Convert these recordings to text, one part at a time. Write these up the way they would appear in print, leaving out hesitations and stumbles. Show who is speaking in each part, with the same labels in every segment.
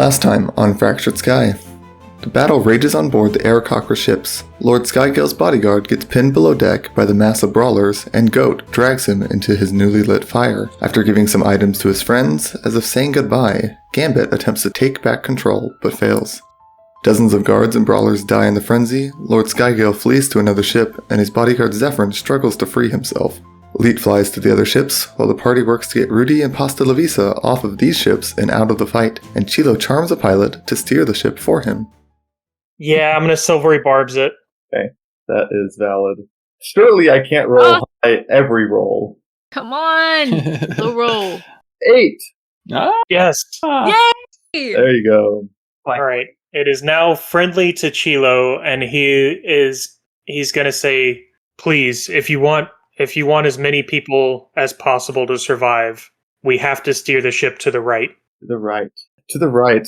Speaker 1: Last time on Fractured Sky. The battle rages on board the Aarakocra ships. Lord Skygale's bodyguard gets pinned below deck by the mass of brawlers, and Goat drags him into his newly lit fire. After giving some items to his friends, as if saying goodbye, Gambit attempts to take back control, but fails. Dozens of guards and brawlers die in the frenzy, Lord Skygale flees to another ship, and his bodyguard Zephyrin struggles to free himself. Elite flies to the other ships, while the party works to get Rudy and Pasta La Visa off of these ships and out of the fight, and Chilo charms a pilot to steer the ship for him.
Speaker 2: Yeah, I'm gonna Silvery Barbs it.
Speaker 3: Okay, that is valid. Surely I can't roll high every roll.
Speaker 4: Come on, the roll.
Speaker 3: 8!
Speaker 2: Yes.
Speaker 4: Yay!
Speaker 3: There you go.
Speaker 2: All right. It is now friendly to Chilo, and he's gonna say, please, if you want as many people as possible to survive, we have to steer the ship to the right.
Speaker 3: To the right. To the right.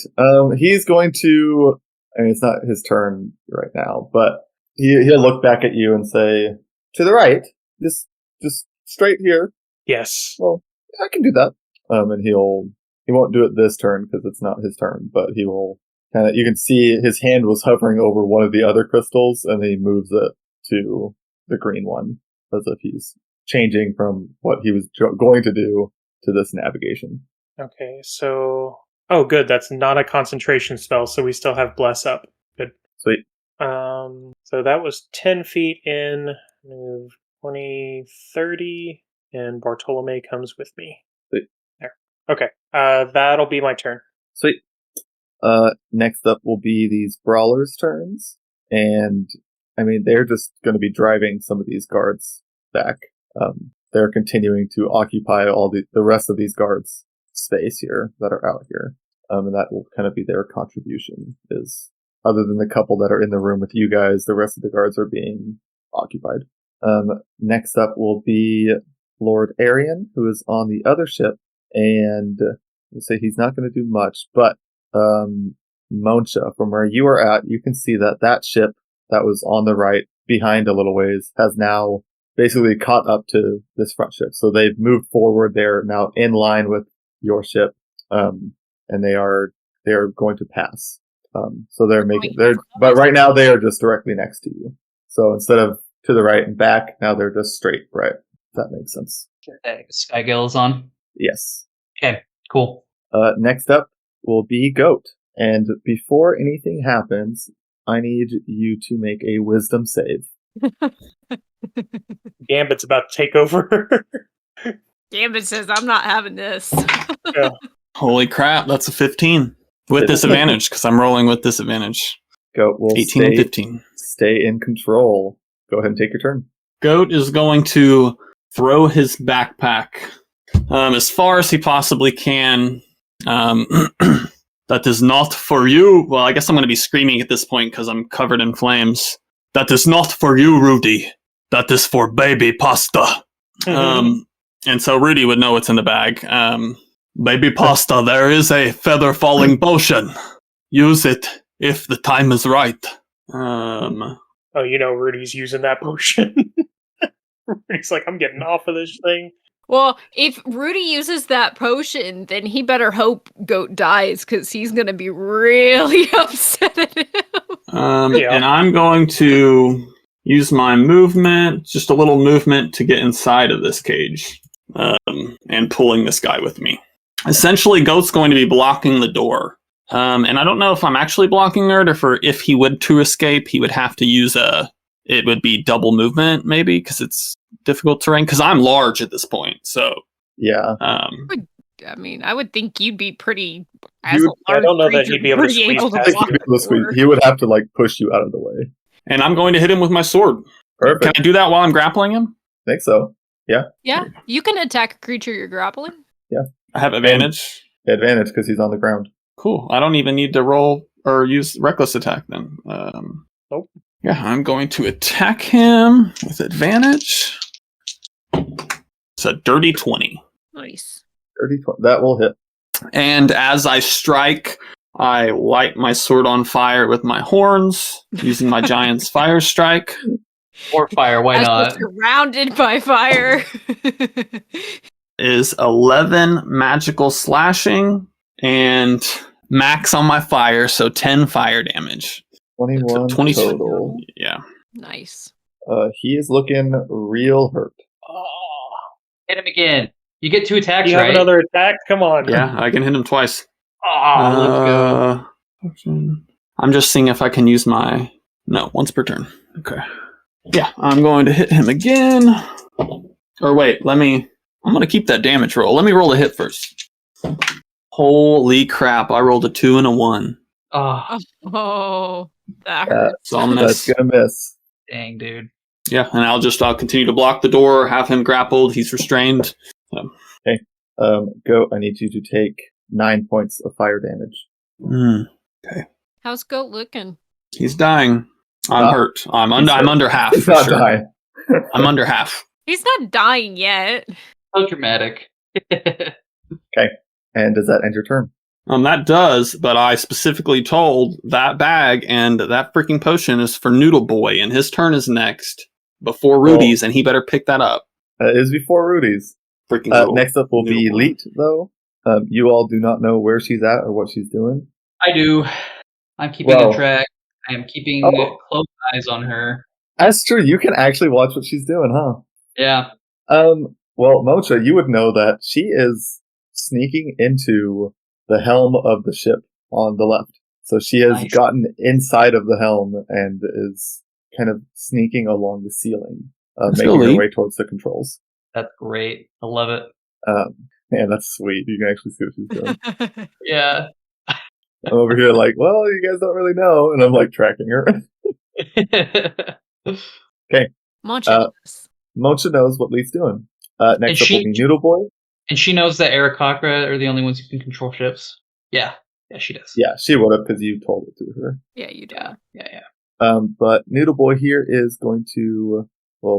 Speaker 3: He's going to... I mean, it's not his turn right now, but he'll look back at you and say, to the right. Just straight here.
Speaker 2: Yes.
Speaker 3: Well, I can do that. And he won't do it this turn because it's not his turn, but he will kind of, you can see his hand was hovering over one of the other crystals, and he moves it to the green one, as if he's changing from what he was going to do to this navigation.
Speaker 2: Okay, so... Oh, good. That's not a concentration spell, so we still have Bless up. Good.
Speaker 3: Sweet.
Speaker 2: So that was 10 feet in, move 20, 30, and Bartolome comes with me.
Speaker 3: Sweet.
Speaker 2: There. Okay, that'll be my turn.
Speaker 3: Sweet. Next up will be these brawlers' turns, and I mean, they're just going to be driving some of these guards back. They're continuing to occupy all the rest of these guards' space here that are out here. And that will kind of be their contribution, is other than the couple that are in the room with you guys, the rest of the guards are being occupied. Next up will be Lord Arian, who is on the other ship, and we'll say he's not going to do much, but Monsha, from where you are at, you can see that ship that was on the right, behind a little ways, has now basically caught up to this front ship. So they've moved forward. They're now in line with your ship, and they are going to pass. So but right now they are just directly next to you. So instead of to the right and back, now they're just straight right. If that makes sense.
Speaker 5: Skygale is on?
Speaker 3: Yes.
Speaker 5: Okay, cool.
Speaker 3: Next up will be Goat. And before anything happens, I need you to make a wisdom save.
Speaker 2: Gambit's about to take over.
Speaker 4: Gambit says, I'm not having this.
Speaker 2: Yeah.
Speaker 6: Holy crap, that's a 15. With disadvantage, because I'm rolling with disadvantage.
Speaker 3: Goat will
Speaker 6: 18 and 15.
Speaker 3: Stay in control. Go ahead and take your turn.
Speaker 6: Goat is going to throw his backpack as far as he possibly can. That is not for you. Well, I guess I'm going to be screaming at this point because I'm covered in flames. That is not for you, Rudy. That is for baby pasta.
Speaker 2: Mm-hmm.
Speaker 6: And so Rudy would know what's in the bag. Baby pasta, there is a feather falling potion. Use it if the time is right.
Speaker 2: Oh, Rudy's using that potion. Rudy's like, I'm getting off of this thing.
Speaker 4: Well, if Rudy uses that potion, then he better hope Goat dies, because he's going to be really upset at him.
Speaker 6: And I'm going to use my movement, just a little movement, to get inside of this cage. And pulling this guy with me. Essentially, Goat's going to be blocking the door. And I don't know if I'm actually blocking it, or if he would to escape, he would have to use it would be double movement, maybe, because it's difficult terrain, because I'm large at this point, so...
Speaker 3: Yeah.
Speaker 4: I would think you'd be pretty...
Speaker 2: I don't know that he'd be able to squeeze.
Speaker 3: He would have to, push you out of the way.
Speaker 6: And I'm going to hit him with my sword.
Speaker 3: Perfect.
Speaker 6: Can I do that while I'm grappling him?
Speaker 3: I think so. Yeah.
Speaker 4: Yeah, you can attack a creature you're grappling.
Speaker 3: Yeah.
Speaker 6: I have advantage?
Speaker 3: Advantage, because he's on the ground.
Speaker 6: Cool. I don't even need to roll or use reckless attack then.
Speaker 2: Nope.
Speaker 6: Yeah, I'm going to attack him with advantage. It's a dirty 20.
Speaker 4: Nice.
Speaker 3: Dirty 20. That will hit.
Speaker 6: And as I strike, I light my sword on fire with my horns, using my giant's fire strike.
Speaker 5: Or fire, why not?
Speaker 4: Surrounded by fire.
Speaker 6: Is 11 magical slashing and max on my fire, so 10 fire damage.
Speaker 3: 21
Speaker 6: 20
Speaker 3: total.
Speaker 6: Yeah.
Speaker 4: Nice.
Speaker 3: He is looking real hurt.
Speaker 5: Oh, hit him again. You get 2 attacks,
Speaker 2: You
Speaker 5: right?
Speaker 2: have another attack? Come on.
Speaker 6: Yeah, I can hit him twice.
Speaker 5: Oh, let's go.
Speaker 6: I'm just seeing if I can use my... No, once per turn. Okay. Yeah, I'm going to hit him again. Or wait, I'm going to keep that damage roll. Let me roll a hit first. Holy crap, I rolled a 2 and a 1.
Speaker 5: Oh,
Speaker 4: Oh, that hurts.
Speaker 6: So I'll miss.
Speaker 3: That's gonna miss.
Speaker 5: dang, dude.
Speaker 6: Yeah, and I'll continue to block the door, have him grappled, he's restrained.
Speaker 3: Goat, I need you to take 9 points of fire damage.
Speaker 4: How's Goat looking?
Speaker 6: He's dying. I'm hurt. I'm under half
Speaker 3: He's
Speaker 6: for
Speaker 3: not
Speaker 6: sure.
Speaker 3: dying.
Speaker 6: I'm under half.
Speaker 4: He's not dying yet.
Speaker 5: So dramatic.
Speaker 3: And does that end your turn?
Speaker 6: That does, but I specifically told that bag and that freaking potion is for Noodle Boy, and his turn is next before Rudy's, and he better pick that up.
Speaker 3: It is before Rudy's.
Speaker 6: Freaking Noodle.
Speaker 3: Next up will be
Speaker 6: Noodle Boy.
Speaker 3: Leet, though. You all do not know where she's at or what she's doing.
Speaker 5: I do. I'm keeping
Speaker 3: Well-
Speaker 5: a track. I am keeping
Speaker 3: Oh.
Speaker 5: close eyes on her.
Speaker 3: That's true. You can actually watch what she's doing, huh?
Speaker 5: Yeah.
Speaker 3: Well, Mocha, you would know that she is sneaking into the helm of the ship on the left. So she has
Speaker 5: Nice.
Speaker 3: gotten inside of the helm and is kind of sneaking along the ceiling,
Speaker 6: Let's
Speaker 3: making
Speaker 6: go,
Speaker 3: her
Speaker 6: Lee.
Speaker 3: way towards the controls.
Speaker 5: That's great. I love it.
Speaker 3: Man, that's sweet. You can actually see what she's doing.
Speaker 5: Yeah.
Speaker 3: I'm over here like, well, you guys don't really know. And I'm like tracking her.
Speaker 4: Moncha.
Speaker 3: Mocha knows what Lee's doing. Next up
Speaker 5: she-
Speaker 3: will be Noodle Boy.
Speaker 5: And she knows that Eric Cochra are the only ones who can control ships. Yeah. Yeah, she does.
Speaker 3: Yeah, she would have because you told it to her.
Speaker 4: Yeah, you do.
Speaker 5: Yeah.
Speaker 3: But Noodle Boy here is going to,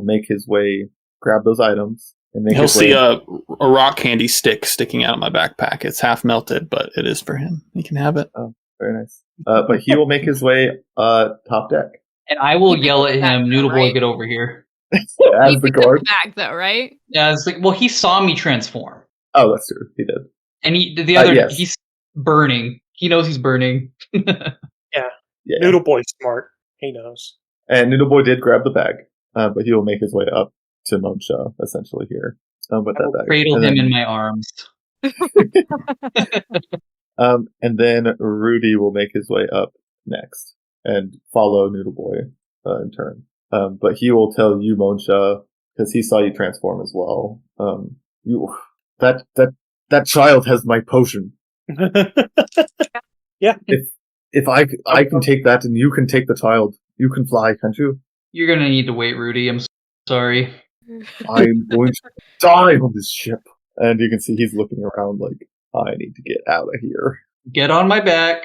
Speaker 3: make his way, grab those items, and make
Speaker 6: He'll
Speaker 3: his
Speaker 6: see
Speaker 3: way.
Speaker 6: a rock candy stick sticking out of my backpack. It's half melted, but it is for him. He can have it.
Speaker 3: Very nice. But he will make his way top deck
Speaker 5: And I will
Speaker 4: You
Speaker 5: yell
Speaker 4: picked
Speaker 5: at
Speaker 4: the
Speaker 5: him,
Speaker 4: back,
Speaker 5: Noodle Boy,
Speaker 4: right?
Speaker 5: get over here.
Speaker 3: as
Speaker 4: He
Speaker 3: the
Speaker 4: picked up
Speaker 3: guard.
Speaker 4: the bag though, right?
Speaker 5: Yeah, it's like, well, he saw me transform.
Speaker 3: Oh, that's true. He did.
Speaker 5: And the other,
Speaker 3: yes.
Speaker 5: he's burning. He knows he's burning.
Speaker 3: Yeah.
Speaker 2: Noodle Boy's smart. He knows.
Speaker 3: And Noodle Boy did grab the bag, but he will make his way up to Monsha, essentially, here. With
Speaker 5: I will
Speaker 3: that bag.
Speaker 5: cradle
Speaker 3: And
Speaker 5: him
Speaker 3: then-
Speaker 5: in my arms.
Speaker 3: and then Rudy will make his way up next and follow Noodle Boy in turn. But he will tell you, Monsha, because he saw you transform as well. That child has my potion. If I can take that and you can take the child, you can fly, can't you?
Speaker 5: You're gonna need to wait, Rudy. I'm sorry.
Speaker 3: I'm going to die on this ship. And you can see he's looking around like, I need to get out of here.
Speaker 5: Get on my back.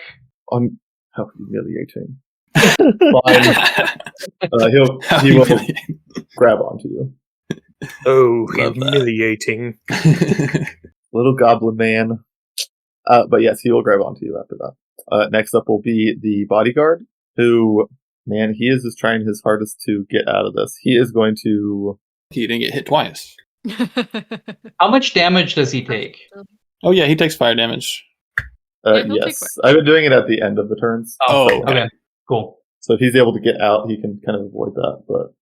Speaker 3: How humiliating. Fine. He will grab onto you.
Speaker 2: Oh,
Speaker 6: Love that.
Speaker 2: humiliating.
Speaker 3: Little goblin man. But yes, he will grab onto you after that. Next up will be the bodyguard, who, man, he is just trying his hardest to get out of this. He is going to...
Speaker 6: He didn't get hit twice.
Speaker 5: How much damage does he take?
Speaker 6: Oh yeah, he takes fire damage.
Speaker 4: Yeah, he'll take
Speaker 3: yes, I've been doing it at the end of the turns.
Speaker 6: Oh,
Speaker 3: So,
Speaker 6: okay.
Speaker 5: Cool.
Speaker 3: So if he's able to get out, he can kind of avoid that, but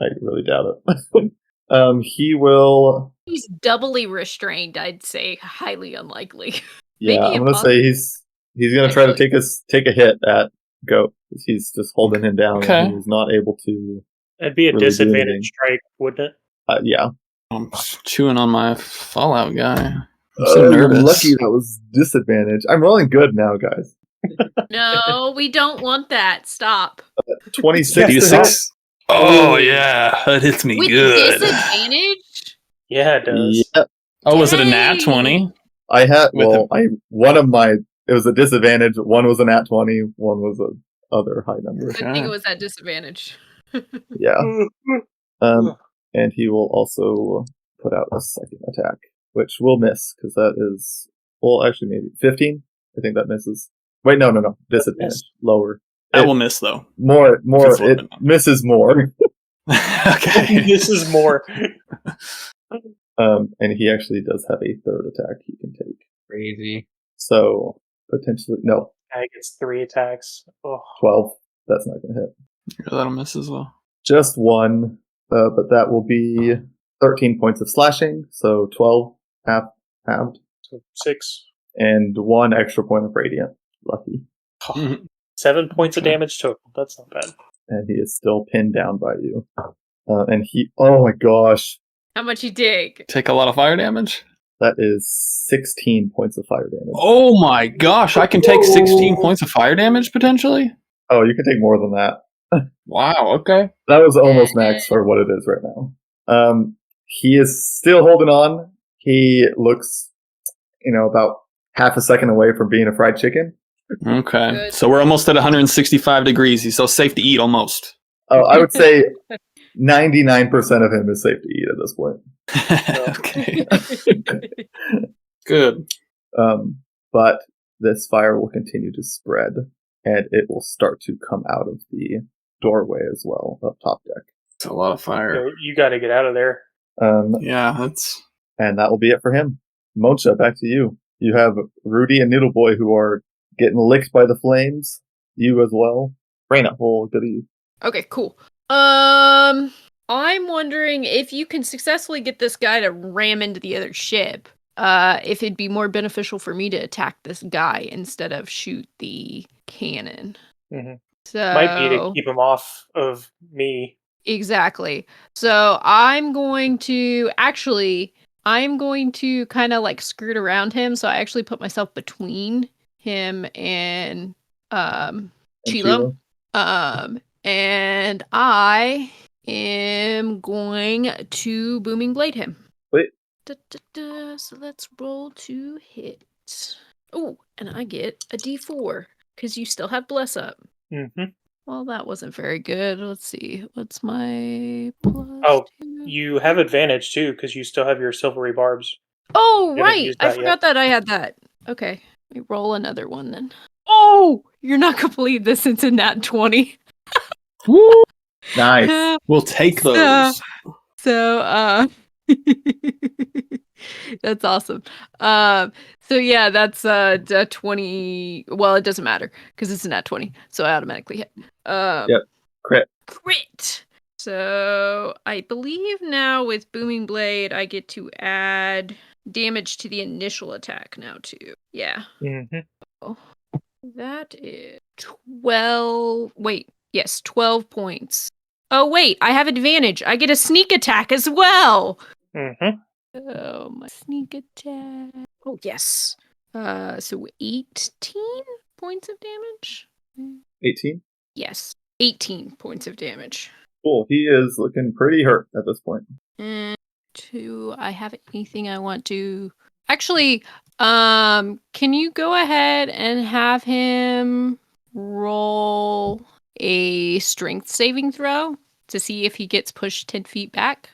Speaker 3: I really doubt it. He will...
Speaker 4: He's doubly restrained, I'd say. Highly unlikely.
Speaker 3: Yeah,
Speaker 4: Maybe
Speaker 3: I'm gonna say he's gonna try to take a hit at Goat. He's just holding him down,
Speaker 6: Okay.
Speaker 3: and he's not able to.
Speaker 2: That'd be a
Speaker 3: Really do anything.
Speaker 2: disadvantage strike, wouldn't it?
Speaker 3: Yeah,
Speaker 6: I'm chewing on my Fallout guy. I'm so nervous.
Speaker 3: Lucky that was disadvantage. I'm rolling good now, guys.
Speaker 4: No, we don't want that. Stop.
Speaker 3: 26
Speaker 6: You
Speaker 3: to hit.
Speaker 6: six. Oh yeah, that hits me
Speaker 4: With
Speaker 6: good.
Speaker 4: disadvantage?
Speaker 2: Yeah, it does.
Speaker 3: Yeah,
Speaker 6: Oh, was it a nat
Speaker 4: Dang.
Speaker 6: 20?
Speaker 3: I had.
Speaker 6: With
Speaker 3: Well, one of my. It was a disadvantage. One was a nat 20. One was a other high number.
Speaker 4: I think it was at disadvantage.
Speaker 3: Yeah. And he will also put out a second attack, which will miss because that is actually maybe 15. I think that misses. Wait, no, disadvantage,
Speaker 2: Miss.
Speaker 3: lower.
Speaker 6: That
Speaker 3: It-
Speaker 6: will miss though.
Speaker 3: More.
Speaker 6: It's a little
Speaker 3: It
Speaker 6: bit.
Speaker 3: misses more.
Speaker 6: Okay.
Speaker 2: This is more.
Speaker 3: And he actually does have a third attack he can take.
Speaker 5: Crazy.
Speaker 3: So potentially. No,
Speaker 2: Guy gets 3 attacks. Oh,
Speaker 3: 12. That's not going to hit.
Speaker 6: Yeah, that'll miss as well.
Speaker 3: Just one, but that will be 13 points of slashing, so 12 halved,
Speaker 2: so 6.
Speaker 3: and 1 extra point of radiant. Lucky.
Speaker 6: Mhm.
Speaker 2: 7 points of damage total. That's not bad.
Speaker 3: And he is still pinned down by you. Oh my gosh,
Speaker 4: How much you take?
Speaker 6: Take a lot of fire damage?
Speaker 3: that is 16 points of fire damage.
Speaker 6: Oh my gosh, I can take 16 points of fire damage potentially?
Speaker 3: Oh, you can take more than that.
Speaker 6: Wow, okay.
Speaker 3: That was almost max for what it is right now. He is still holding on. He looks, about half a second away from being a fried chicken.
Speaker 6: Okay.
Speaker 4: Good.
Speaker 6: So we're almost at 165 degrees. He's so safe to eat almost.
Speaker 3: Oh, I would say 99% of him is safe to eat at this point.
Speaker 6: Okay. Good.
Speaker 3: But this fire will continue to spread, and it will start to come out of the doorway as well, up top deck.
Speaker 6: It's a lot of fire.
Speaker 2: You got to get out of there.
Speaker 6: Yeah, that's...
Speaker 3: And that will be it for him. Mocha, back to you. You have Rudy and Noodle Boy who are getting licked by the flames. You as well. Raina, we'll go to you.
Speaker 4: Okay, cool. I'm wondering if you can successfully get this guy to ram into the other ship. If it'd be more beneficial for me to attack this guy instead of shoot the cannon.
Speaker 2: Mhm.
Speaker 4: So
Speaker 2: Might be to keep him off of me.
Speaker 4: exactly. So I'm going to kind of like skirt around him. So I actually put myself between him and Chilo. And I am going to booming blade him.
Speaker 3: Wait.
Speaker 4: So let's roll to hit. Oh, and I get a D4 because you still have bless up.
Speaker 2: Mm-hmm.
Speaker 4: Well, that wasn't very good. Let's see. What's my plus?
Speaker 2: Oh,
Speaker 4: 2?
Speaker 2: you have advantage too because you still have your silvery barbs.
Speaker 4: Oh,
Speaker 2: haven't
Speaker 4: right.
Speaker 2: used
Speaker 4: I
Speaker 2: that
Speaker 4: forgot that I had that. Okay. Let me roll another one then. Oh, you're not going to believe this. It's a nat 20.
Speaker 6: Woo!
Speaker 3: Nice.
Speaker 6: We'll take those.
Speaker 4: So, that's awesome. So yeah, that's a 20. Well, it doesn't matter because it's a nat 20, so I automatically hit.
Speaker 3: Yep. Crit.
Speaker 4: So I believe now with Booming Blade, I get to add damage to the initial attack now too. Yeah.
Speaker 2: Mm-hmm.
Speaker 4: Oh, that is 12. Wait, yes, 12 points. Oh wait, I have advantage. I get a sneak attack as well.
Speaker 2: Mm-hmm.
Speaker 4: Oh, my sneak attack. Oh, yes. So 18 points of damage?
Speaker 3: 18.
Speaker 4: Yes, 18 points of damage.
Speaker 3: Cool. He is looking pretty hurt at this point.
Speaker 4: And do I have anything I want to... Actually, can you go ahead and have him roll a strength saving throw to see if he gets pushed 10 feet back?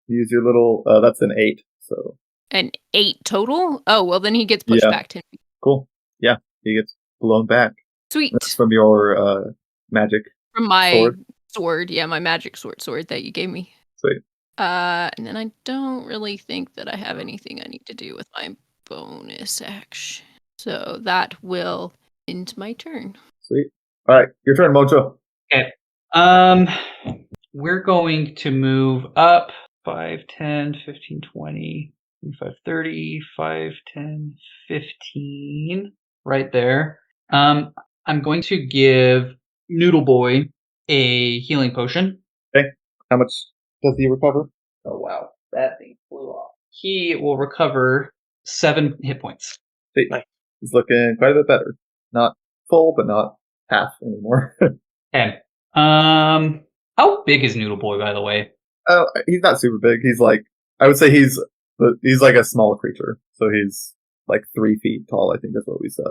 Speaker 3: Use your little. That's an 8. So
Speaker 4: An 8 total? Oh, well, then he gets pushed
Speaker 3: Yeah.
Speaker 4: back 10 feet.
Speaker 3: cool. Yeah, he gets blown back.
Speaker 4: Sweet.
Speaker 3: That's from your magic.
Speaker 4: From my
Speaker 3: sword.
Speaker 4: sword. Yeah, my magic sword that you gave me.
Speaker 3: Sweet.
Speaker 4: And then I don't really think that I have anything I need to do with my bonus action. So that will end my turn.
Speaker 3: Sweet. All right, your turn, Mojo.
Speaker 5: We're going to move up 5, 10, 15, 20, 25, 30, 5, 10, 15. Right there. I'm going to give Noodle Boy a healing potion.
Speaker 3: How much does he recover?
Speaker 5: Oh, wow. That thing flew off. He will recover 7 hit points.
Speaker 3: Sweet.
Speaker 2: Nice.
Speaker 3: He's looking quite a bit better. Not full, but not half anymore.
Speaker 5: Okay. How big is Noodle Boy, by the way?
Speaker 3: Oh, he's not super big. He's like, I would say he's like a small creature. So he's like 3 feet tall, I think is what we said.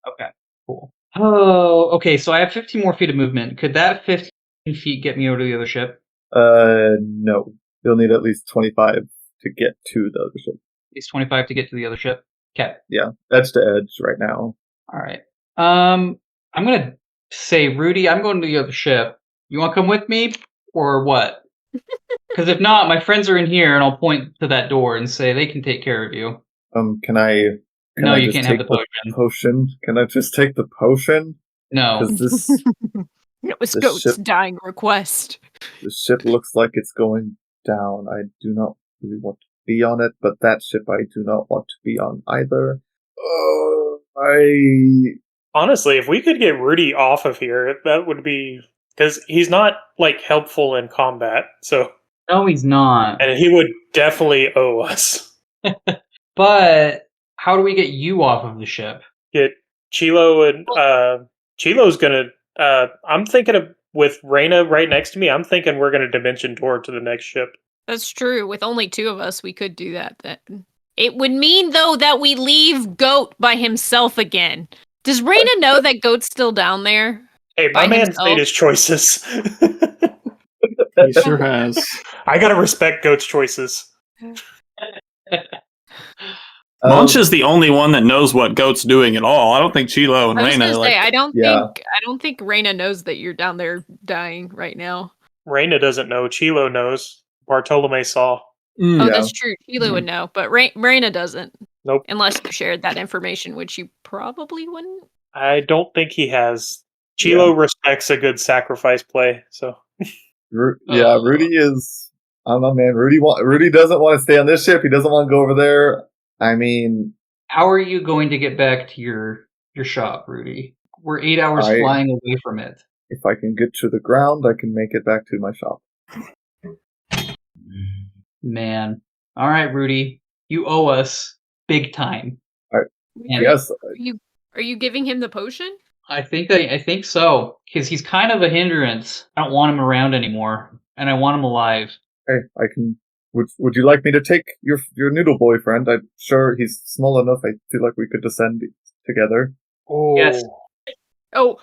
Speaker 5: Okay, cool. Oh, okay, so I have 15 more feet of movement. Could that 15 feet get me over to the other ship?
Speaker 3: No. You'll need at least 25 to get to the other ship.
Speaker 5: At least 25 to get to the other ship? Okay.
Speaker 3: Yeah, edge to edge right now.
Speaker 5: Alright. I'm gonna say, Rudy, I'm going to the other ship. You want to come with me? Or what? Because if not, my friends are in here, and I'll point to that door and say they can take care of you.
Speaker 3: Can I
Speaker 5: No,
Speaker 3: I
Speaker 5: you
Speaker 3: just
Speaker 5: can't have
Speaker 3: take
Speaker 5: the potion.
Speaker 3: Potion? Can I just take the potion?
Speaker 5: No.
Speaker 3: Because this
Speaker 4: It was
Speaker 3: The
Speaker 4: Goat's
Speaker 3: ship-
Speaker 4: dying request.
Speaker 3: the ship looks like it's going down. I do not really want to be on it, but that ship I do not want to be on either.
Speaker 2: Honestly, if we could get Rudy off of here, that would be because he's not like helpful in combat. So,
Speaker 5: No, he's not.
Speaker 2: and he would definitely owe us.
Speaker 5: But how do we get you off of the ship?
Speaker 2: Get Chilo and Chilo's gonna. I'm thinking of with Reyna right next to me. I'm thinking we're gonna dimension door to the next ship.
Speaker 4: That's true. With only 2 of us, we could do that then. It would mean, though, that we leave Goat by himself again. Does Reyna know that Goat's still down there?
Speaker 2: Hey, my
Speaker 4: By
Speaker 2: man's
Speaker 4: himself?
Speaker 2: made his choices.
Speaker 6: He sure has.
Speaker 2: I gotta respect Goat's choices.
Speaker 6: Munch is the only one that knows what Goat's doing at all. I don't think Chilo and
Speaker 4: I was
Speaker 6: Reyna
Speaker 4: gonna say, I don't
Speaker 3: Yeah.
Speaker 4: think Reyna knows that you're down there dying right now.
Speaker 2: Reyna doesn't know. Chilo knows. Bartolome saw.
Speaker 6: Mm.
Speaker 4: Oh,
Speaker 3: Yeah.
Speaker 4: that's true. Chilo would know, but Reyna doesn't.
Speaker 2: Nope.
Speaker 4: Unless you shared that information, which you probably wouldn't.
Speaker 2: I don't think he has. Chilo respects a good sacrifice play, so
Speaker 3: Rudy is. I don't know, man. Rudy doesn't want to stay on this ship. He doesn't want to go over there. I mean,
Speaker 5: How are you going to get back to your shop, Rudy? We're 8 hours flying away from it.
Speaker 3: if I can get to the ground, I can make it back to my shop.
Speaker 5: Man. All right, Rudy. You owe us big time. And
Speaker 3: Yes,
Speaker 4: Are you giving him the potion?
Speaker 5: I think so, because he's kind of a hindrance. I don't want him around anymore, and I want him alive.
Speaker 3: hey, I can. Would you like me to take your noodle boyfriend? I'm sure he's small enough. I feel like we could descend together.
Speaker 5: Yes.
Speaker 4: Oh,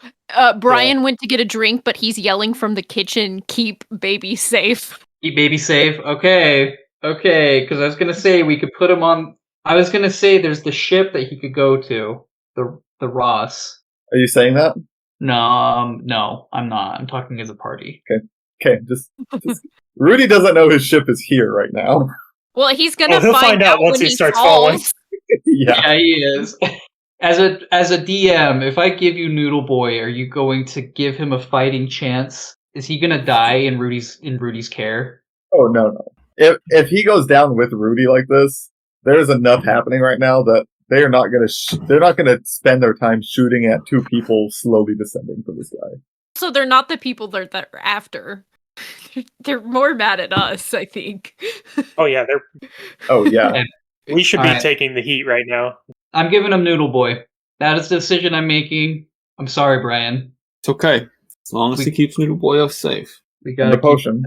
Speaker 4: Brian went to get a drink, but he's yelling from the kitchen, "Keep baby safe."
Speaker 5: Keep baby safe. Okay, because I was gonna say we could put him on. I was gonna say there's the ship that he could go to, the Ross.
Speaker 3: Are you saying that?
Speaker 5: No, I'm not. I'm talking as a party.
Speaker 3: Okay, just Rudy doesn't know his ship is here right now.
Speaker 4: Well, he's gonna
Speaker 2: he'll find out once
Speaker 4: when
Speaker 2: he starts falling.
Speaker 4: falls.
Speaker 3: Yeah.
Speaker 5: He is. As a DM, if I give you Noodle Boy, are you going to give him a fighting chance? Is he gonna die in Rudy's care?
Speaker 3: Oh no. If he goes down with Rudy like this, there's enough happening right now that they're not gonna spend their time shooting at 2 people slowly descending from the sky.
Speaker 4: So they're not the people that they're after. They're more mad at us, I think.
Speaker 2: Oh yeah,
Speaker 3: Oh yeah.
Speaker 2: we should be
Speaker 5: Alright.
Speaker 2: taking the heat right now.
Speaker 5: I'm giving him Noodle Boy. That is the decision I'm making. I'm sorry, Brian.
Speaker 6: It's okay. As long as he keeps Noodle Boy safe.
Speaker 5: We
Speaker 3: And
Speaker 5: got
Speaker 3: the potion.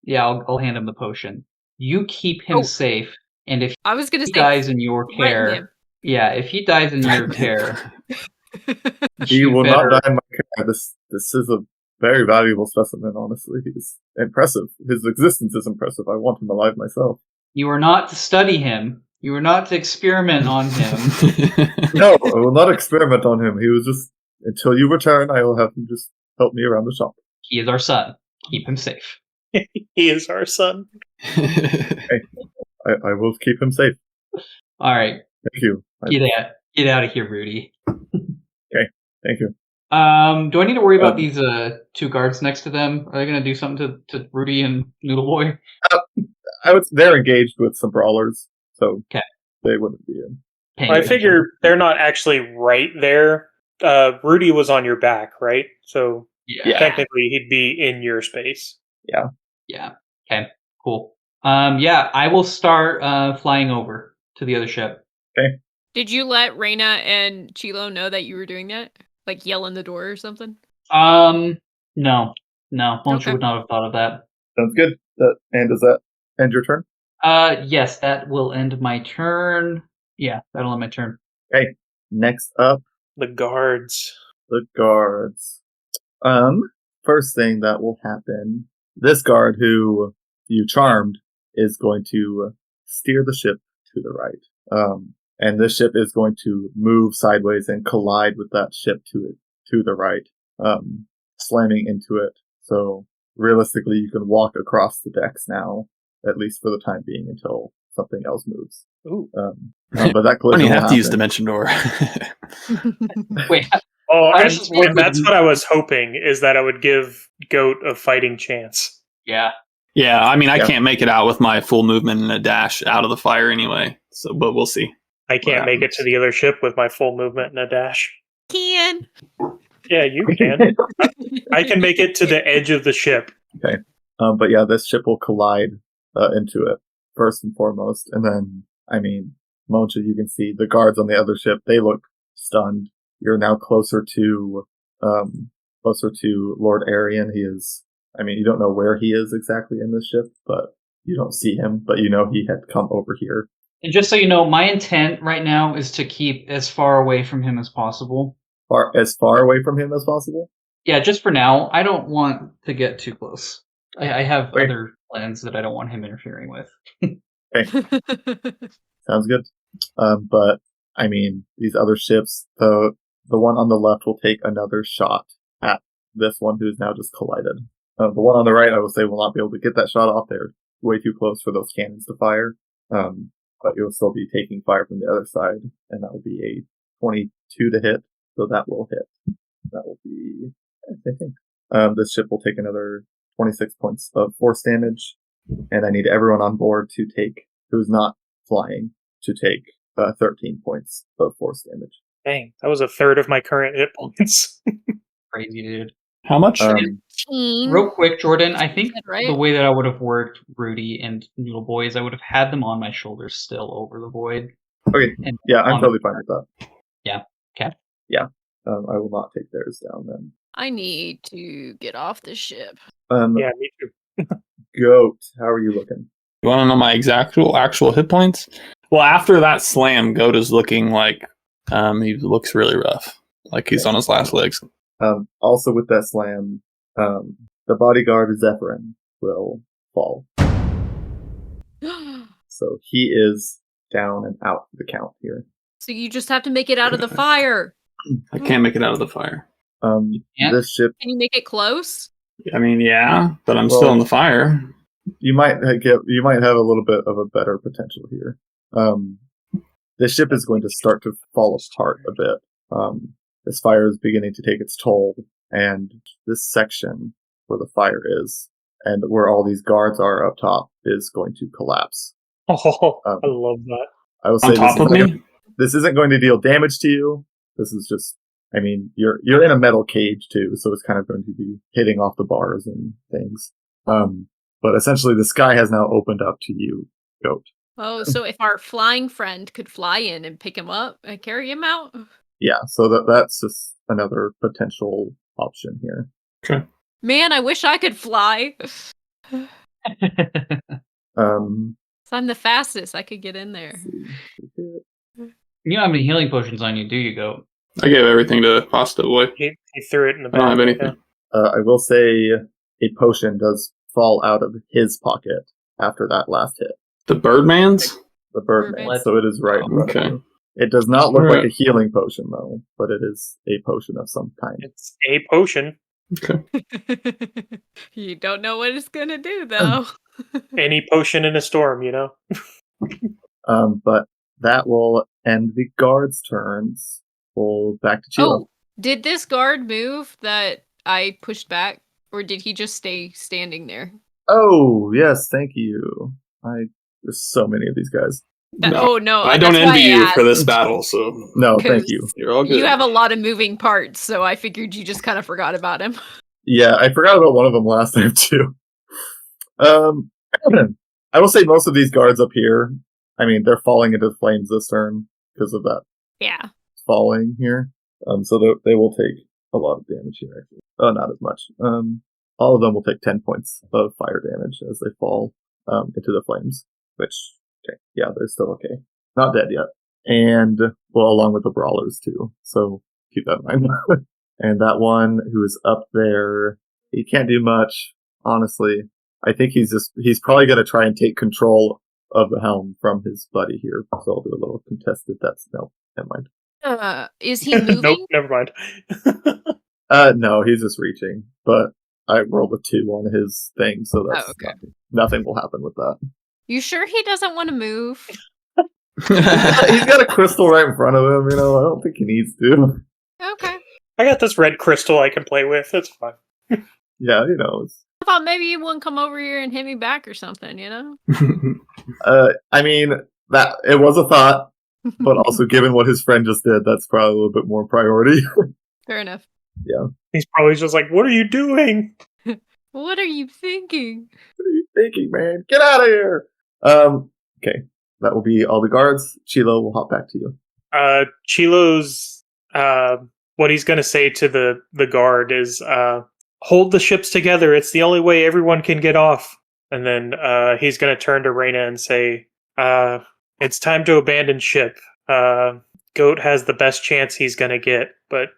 Speaker 5: Yeah, I'll hand him the potion. You keep him
Speaker 4: Oh.
Speaker 5: safe, and if
Speaker 4: I was gonna
Speaker 5: he
Speaker 4: say,
Speaker 5: dies in your
Speaker 4: threaten
Speaker 5: care,
Speaker 4: him.
Speaker 5: yeah, if he dies in your care,
Speaker 3: He
Speaker 5: you
Speaker 3: will
Speaker 5: better-
Speaker 3: not die in my care. This is a very valuable specimen, honestly. He's impressive. His existence is impressive. I want him alive myself.
Speaker 5: You are not to study him. You are not to experiment on him.
Speaker 3: No, I will not experiment on him. He was just until you return, I will have him just help me around the shop.
Speaker 5: He is our son. Keep him safe.
Speaker 2: He is our son.
Speaker 3: I will keep him safe.
Speaker 5: All right,
Speaker 3: Thank you.
Speaker 5: get out of here, Rudy.
Speaker 3: Thank you.
Speaker 5: Do I need to worry about these 2 guards next to them? Are they gonna do something to Rudy and Noodle Boy?
Speaker 3: They're engaged with some brawlers, so
Speaker 5: 'Kay.
Speaker 3: they wouldn't be in.
Speaker 5: Paying
Speaker 2: I
Speaker 5: attention?
Speaker 2: figure they're not actually right there. Rudy was on your back, right? So
Speaker 5: Yeah.
Speaker 2: technically he'd be in your space.
Speaker 5: Yeah. Okay. Cool. Yeah, I will start flying over to the other ship.
Speaker 4: Did you let Reyna and Chilo know that you were doing that? Like yell in the door or something?
Speaker 5: No. Muncher
Speaker 4: Okay.
Speaker 5: would not have thought of that.
Speaker 3: Sounds good. And does that end your turn?
Speaker 5: Yes, that will end my turn. Yeah, that'll end my turn.
Speaker 3: Next up,
Speaker 2: The guards.
Speaker 3: the guards. First thing that will happen, this guard who you charmed is going to steer the ship to the right. And this ship is going to move sideways and collide with that ship to the right, slamming into it. So realistically, you can walk across the decks now, at least for the time being, until something else moves.
Speaker 2: Ooh.
Speaker 3: But that
Speaker 6: I
Speaker 3: collision
Speaker 6: don't
Speaker 3: will
Speaker 6: have to use
Speaker 3: happen.
Speaker 6: Dimension Door.
Speaker 5: Wait,
Speaker 2: Oh,
Speaker 5: I
Speaker 2: and,
Speaker 5: just rolled
Speaker 2: and that's
Speaker 5: the-
Speaker 2: what I was hoping, is that I would give Goat a fighting chance.
Speaker 5: yeah.
Speaker 6: Yeah, I mean, I
Speaker 3: Yeah.
Speaker 6: can't make it out with my full movement and a dash out of the fire anyway. So, but we'll see.
Speaker 2: I can't make it
Speaker 6: happens?
Speaker 2: to the other ship with my full movement and a dash.
Speaker 4: Can.
Speaker 2: Yeah, you can. I can make it to the edge of the ship.
Speaker 3: But yeah, this ship will collide into it first and foremost, and then I mean, Moncha, you can see the guards on the other ship. They look stunned. You're now closer to Lord Arian. He is. I mean, you don't know where he is exactly in this ship, but you don't see him. But you know he had come over here.
Speaker 5: And just so you know, my intent right now is to keep as far away from him as possible.
Speaker 3: As far away from him as possible.
Speaker 5: Yeah, just for now. I don't want to get too close. I have
Speaker 3: Okay.
Speaker 5: other plans that I don't want him interfering with.
Speaker 3: Sounds good. But I mean, these other ships, the one on the left will take another shot at this one who's now just collided. The one on the right, I will say, will not be able to get that shot off. They're way too close for those cannons to fire. But you'll still be taking fire from the other side, and that will be a 22 to hit. So that will hit. That will be, I think. This ship will take another 26 points of force damage, and I need everyone on board to take, who's not flying, to take 13 points of force damage.
Speaker 2: Dang, that was a third of my current hit points.
Speaker 5: Crazy, dude.
Speaker 6: How much?
Speaker 5: Real quick, Jordan, I think
Speaker 4: Said right.
Speaker 5: the way that I would have worked Rudy and Noodle Boy is I would have had them on my shoulders still over the void.
Speaker 3: Okay,
Speaker 5: And
Speaker 3: yeah, I'm
Speaker 5: on-
Speaker 3: totally fine with that.
Speaker 5: Yeah, okay.
Speaker 3: Yeah, I will not take theirs down then.
Speaker 4: I need to get off the ship.
Speaker 2: Yeah, me too.
Speaker 3: Goat, how are you looking?
Speaker 6: You want to know my actual hit points? Well, after that slam, Goat is looking like he looks really rough, like he's on his last legs.
Speaker 3: Also with that slam, the bodyguard Zephyrin will fall. So he is down and out for the count here.
Speaker 4: So you just have to make it out of the fire.
Speaker 6: I can't make it out of the fire.
Speaker 5: can't?
Speaker 3: This ship,
Speaker 4: Can you make it close?
Speaker 6: I mean, yeah, but I'm
Speaker 3: Well-
Speaker 6: still in the fire.
Speaker 3: you might have a little bit of a better potential here. This ship is going to start to fall apart a bit. This fire is beginning to take its toll, and this section where the fire is, and where all these guards are up top, is going to collapse.
Speaker 2: Oh, I love that.
Speaker 3: I will say
Speaker 6: On top of me?
Speaker 3: this isn't going to deal damage to you. This is just, I mean, you're in a metal cage too, so it's kind of going to be hitting off the bars and things. But essentially, the sky has now opened up to you, Goat.
Speaker 4: Oh, so if our flying friend could fly in and pick him up and carry him out?
Speaker 3: Yeah, so that's just another potential option here.
Speaker 6: Okay.
Speaker 4: Man, I wish I could fly.
Speaker 3: Um,
Speaker 4: So I'm the fastest. I could get in there.
Speaker 5: You don't have any healing potions on you, do you, Goat?
Speaker 6: I gave everything to Pasta Boy.
Speaker 2: He threw it in the
Speaker 6: I
Speaker 2: back.
Speaker 6: don't have anything.
Speaker 3: I will say a potion does fall out of his pocket after that last hit.
Speaker 6: The Birdman's?
Speaker 3: The Birdman,
Speaker 4: Birdman.
Speaker 3: so it is right in front of
Speaker 6: Okay.
Speaker 3: you. It does not look like
Speaker 6: Alright.
Speaker 3: a healing potion, though, but it is a potion of some kind.
Speaker 2: It's a potion.
Speaker 6: Okay.
Speaker 4: You don't know what it's gonna do, though.
Speaker 2: Any potion in a storm, you know?
Speaker 3: But that will end the guards' turns. We'll back to Chilo.
Speaker 4: Oh, did this guard move that I pushed back, or did he just stay standing there?
Speaker 3: Oh, yes, thank you. There's so many of these guys.
Speaker 6: No,
Speaker 4: Oh no,
Speaker 6: I don't
Speaker 4: that's why
Speaker 6: envy
Speaker 4: I
Speaker 6: you for this
Speaker 4: asked.
Speaker 6: battle, so
Speaker 3: No,
Speaker 4: 'Cause-
Speaker 3: thank you.
Speaker 6: you're all good.
Speaker 4: You have a lot of moving parts, so I figured you just kind of forgot about him.
Speaker 3: Yeah, I forgot about one of them last time, too. I will say most of these guards up here, I mean, they're falling into flames this turn because of that
Speaker 4: Yeah.
Speaker 3: falling here. So they will take a lot of damage here, actually. Oh, not as much. All of them will take 10 points of fire damage as they fall into the flames, which, okay, yeah, they're still okay. Not dead yet. And, well, along with the brawlers, too. So keep that in mind. And that one who is up there, he can't do much, honestly. I think he's probably going to try and take control of the helm from his buddy here. So I'll do a little contested. No, never mind.
Speaker 4: Is he moving?
Speaker 2: Nope, never mind.
Speaker 3: No, he's just reaching. But I rolled a 2 on his thing, so that's
Speaker 4: okay.
Speaker 3: nothing will happen with that.
Speaker 4: You sure he doesn't want to move?
Speaker 3: He's got a crystal right in front of him, I don't think he needs to.
Speaker 4: Okay.
Speaker 2: I got this red crystal I can play with. It's fine.
Speaker 3: Yeah,
Speaker 4: I thought maybe you wouldn't come over here and hit me back or something,
Speaker 3: I mean, that it was a thought, but also given what his friend just did, that's probably a little bit more priority.
Speaker 4: Fair enough.
Speaker 2: He's probably just like, what are you doing?
Speaker 4: What are you thinking?
Speaker 3: What are you thinking, man? Get out of here! Okay. That will be all the guards. Chilo will hop back to you.
Speaker 2: Chilo's, what he's going to say to the guard is, hold the ships together. It's the only way everyone can get off. And then he's going to turn to Reyna and say, it's time to abandon ship. Goat has the best chance he's going to get, but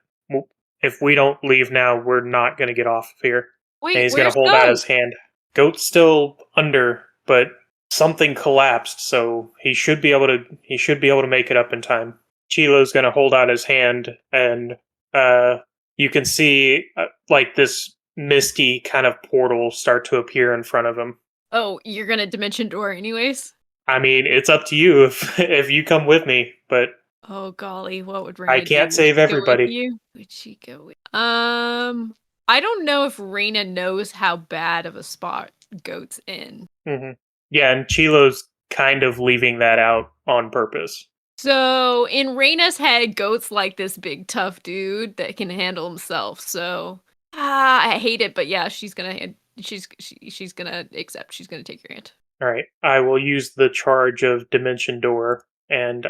Speaker 2: if we don't leave now, we're not going to get off of here.
Speaker 4: Wait,
Speaker 2: And he's going
Speaker 4: where's
Speaker 2: to hold
Speaker 4: Goat?
Speaker 2: out his hand. Goat's still under, but something collapsed, so he should be able to make it up in time. Chilo's going to hold out his hand, and you can see like this misty kind of portal start to appear in front of him.
Speaker 4: Oh, you're gonna dimension door anyways?
Speaker 2: I mean, it's up to you if you come with me, but
Speaker 4: Oh golly, what would Reyna
Speaker 2: I can't
Speaker 4: do?
Speaker 2: save
Speaker 4: Would she go
Speaker 2: everybody.
Speaker 4: with you? Would she go with I don't know if Reyna knows how bad of a spot Goat's in.
Speaker 2: Mm-hmm. Yeah, and Chilo's kind of leaving that out on purpose.
Speaker 4: So in Reyna's head, Goat's like this big tough dude that can handle himself. So I hate it, but yeah, she's gonna accept. She's gonna take your hand.
Speaker 2: All right, I will use the charge of Dimension Door, and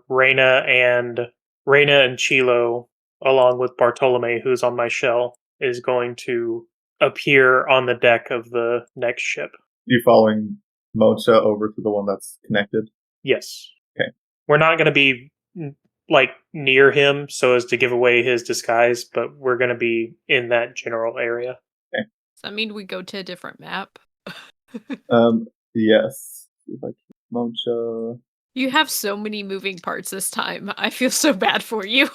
Speaker 2: Reyna and Chilo, along with Bartolome, who's on my shell, is going to appear on the deck of the next ship.
Speaker 3: You following Mocha over to the one that's connected?
Speaker 2: Yes.
Speaker 3: Okay.
Speaker 2: We're not going to be like near him so as to give away his disguise, but we're going to be in that general area.
Speaker 3: Okay.
Speaker 4: Does that mean we go to a different map?
Speaker 3: Yes. If I keep Mocha.
Speaker 4: You have so many moving parts this time. I feel so bad for you.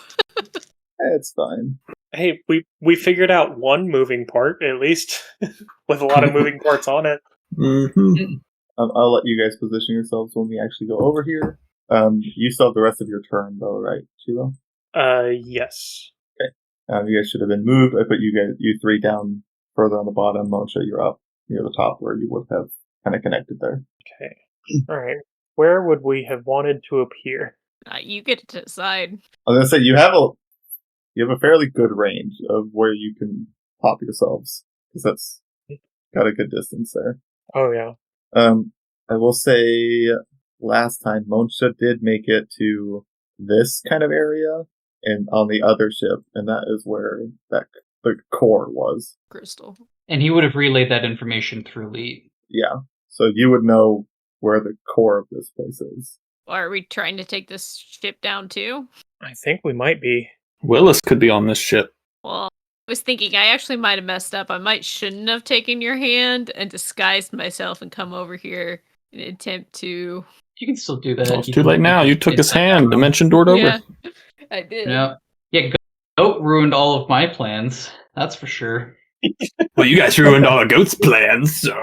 Speaker 3: It's fine.
Speaker 2: Hey, we figured out one moving part, at least, with a lot of moving parts on it.
Speaker 6: Mm-hmm.
Speaker 3: I'll let you guys position yourselves when we actually go over here. You still have the rest of your turn, though, right, Chilo?
Speaker 2: Yes.
Speaker 3: Okay. You guys should have been moved. I put you three down further on the bottom. Mocha, you're up near the top where you would have kind of connected there.
Speaker 2: Okay. All right. Where would we have wanted to appear?
Speaker 4: You get to decide.
Speaker 3: I was gonna say you have a fairly good range of where you can pop yourselves because that's got a good distance there.
Speaker 2: Oh yeah.
Speaker 3: I will say last time Mocha did make it to this kind of area and on the other ship, and that is where the core was.
Speaker 4: Crystal.
Speaker 5: And he would have relayed that information through Leet.
Speaker 3: Yeah. So you would know where the core of this place is.
Speaker 4: Are we trying to take this ship down too?
Speaker 2: I think we might be.
Speaker 6: Willis could be on this ship.
Speaker 4: Well, I was thinking I actually might have messed up. I shouldn't have taken your hand and disguised myself and come over here in an attempt to...
Speaker 5: You can still do that.
Speaker 6: Well, it's too late now. You took his hand. Dimension doored over.
Speaker 4: Yeah, I did.
Speaker 5: Yeah, Goat ruined all of my plans. That's for sure.
Speaker 6: Well, you guys ruined all of Goat's plans, so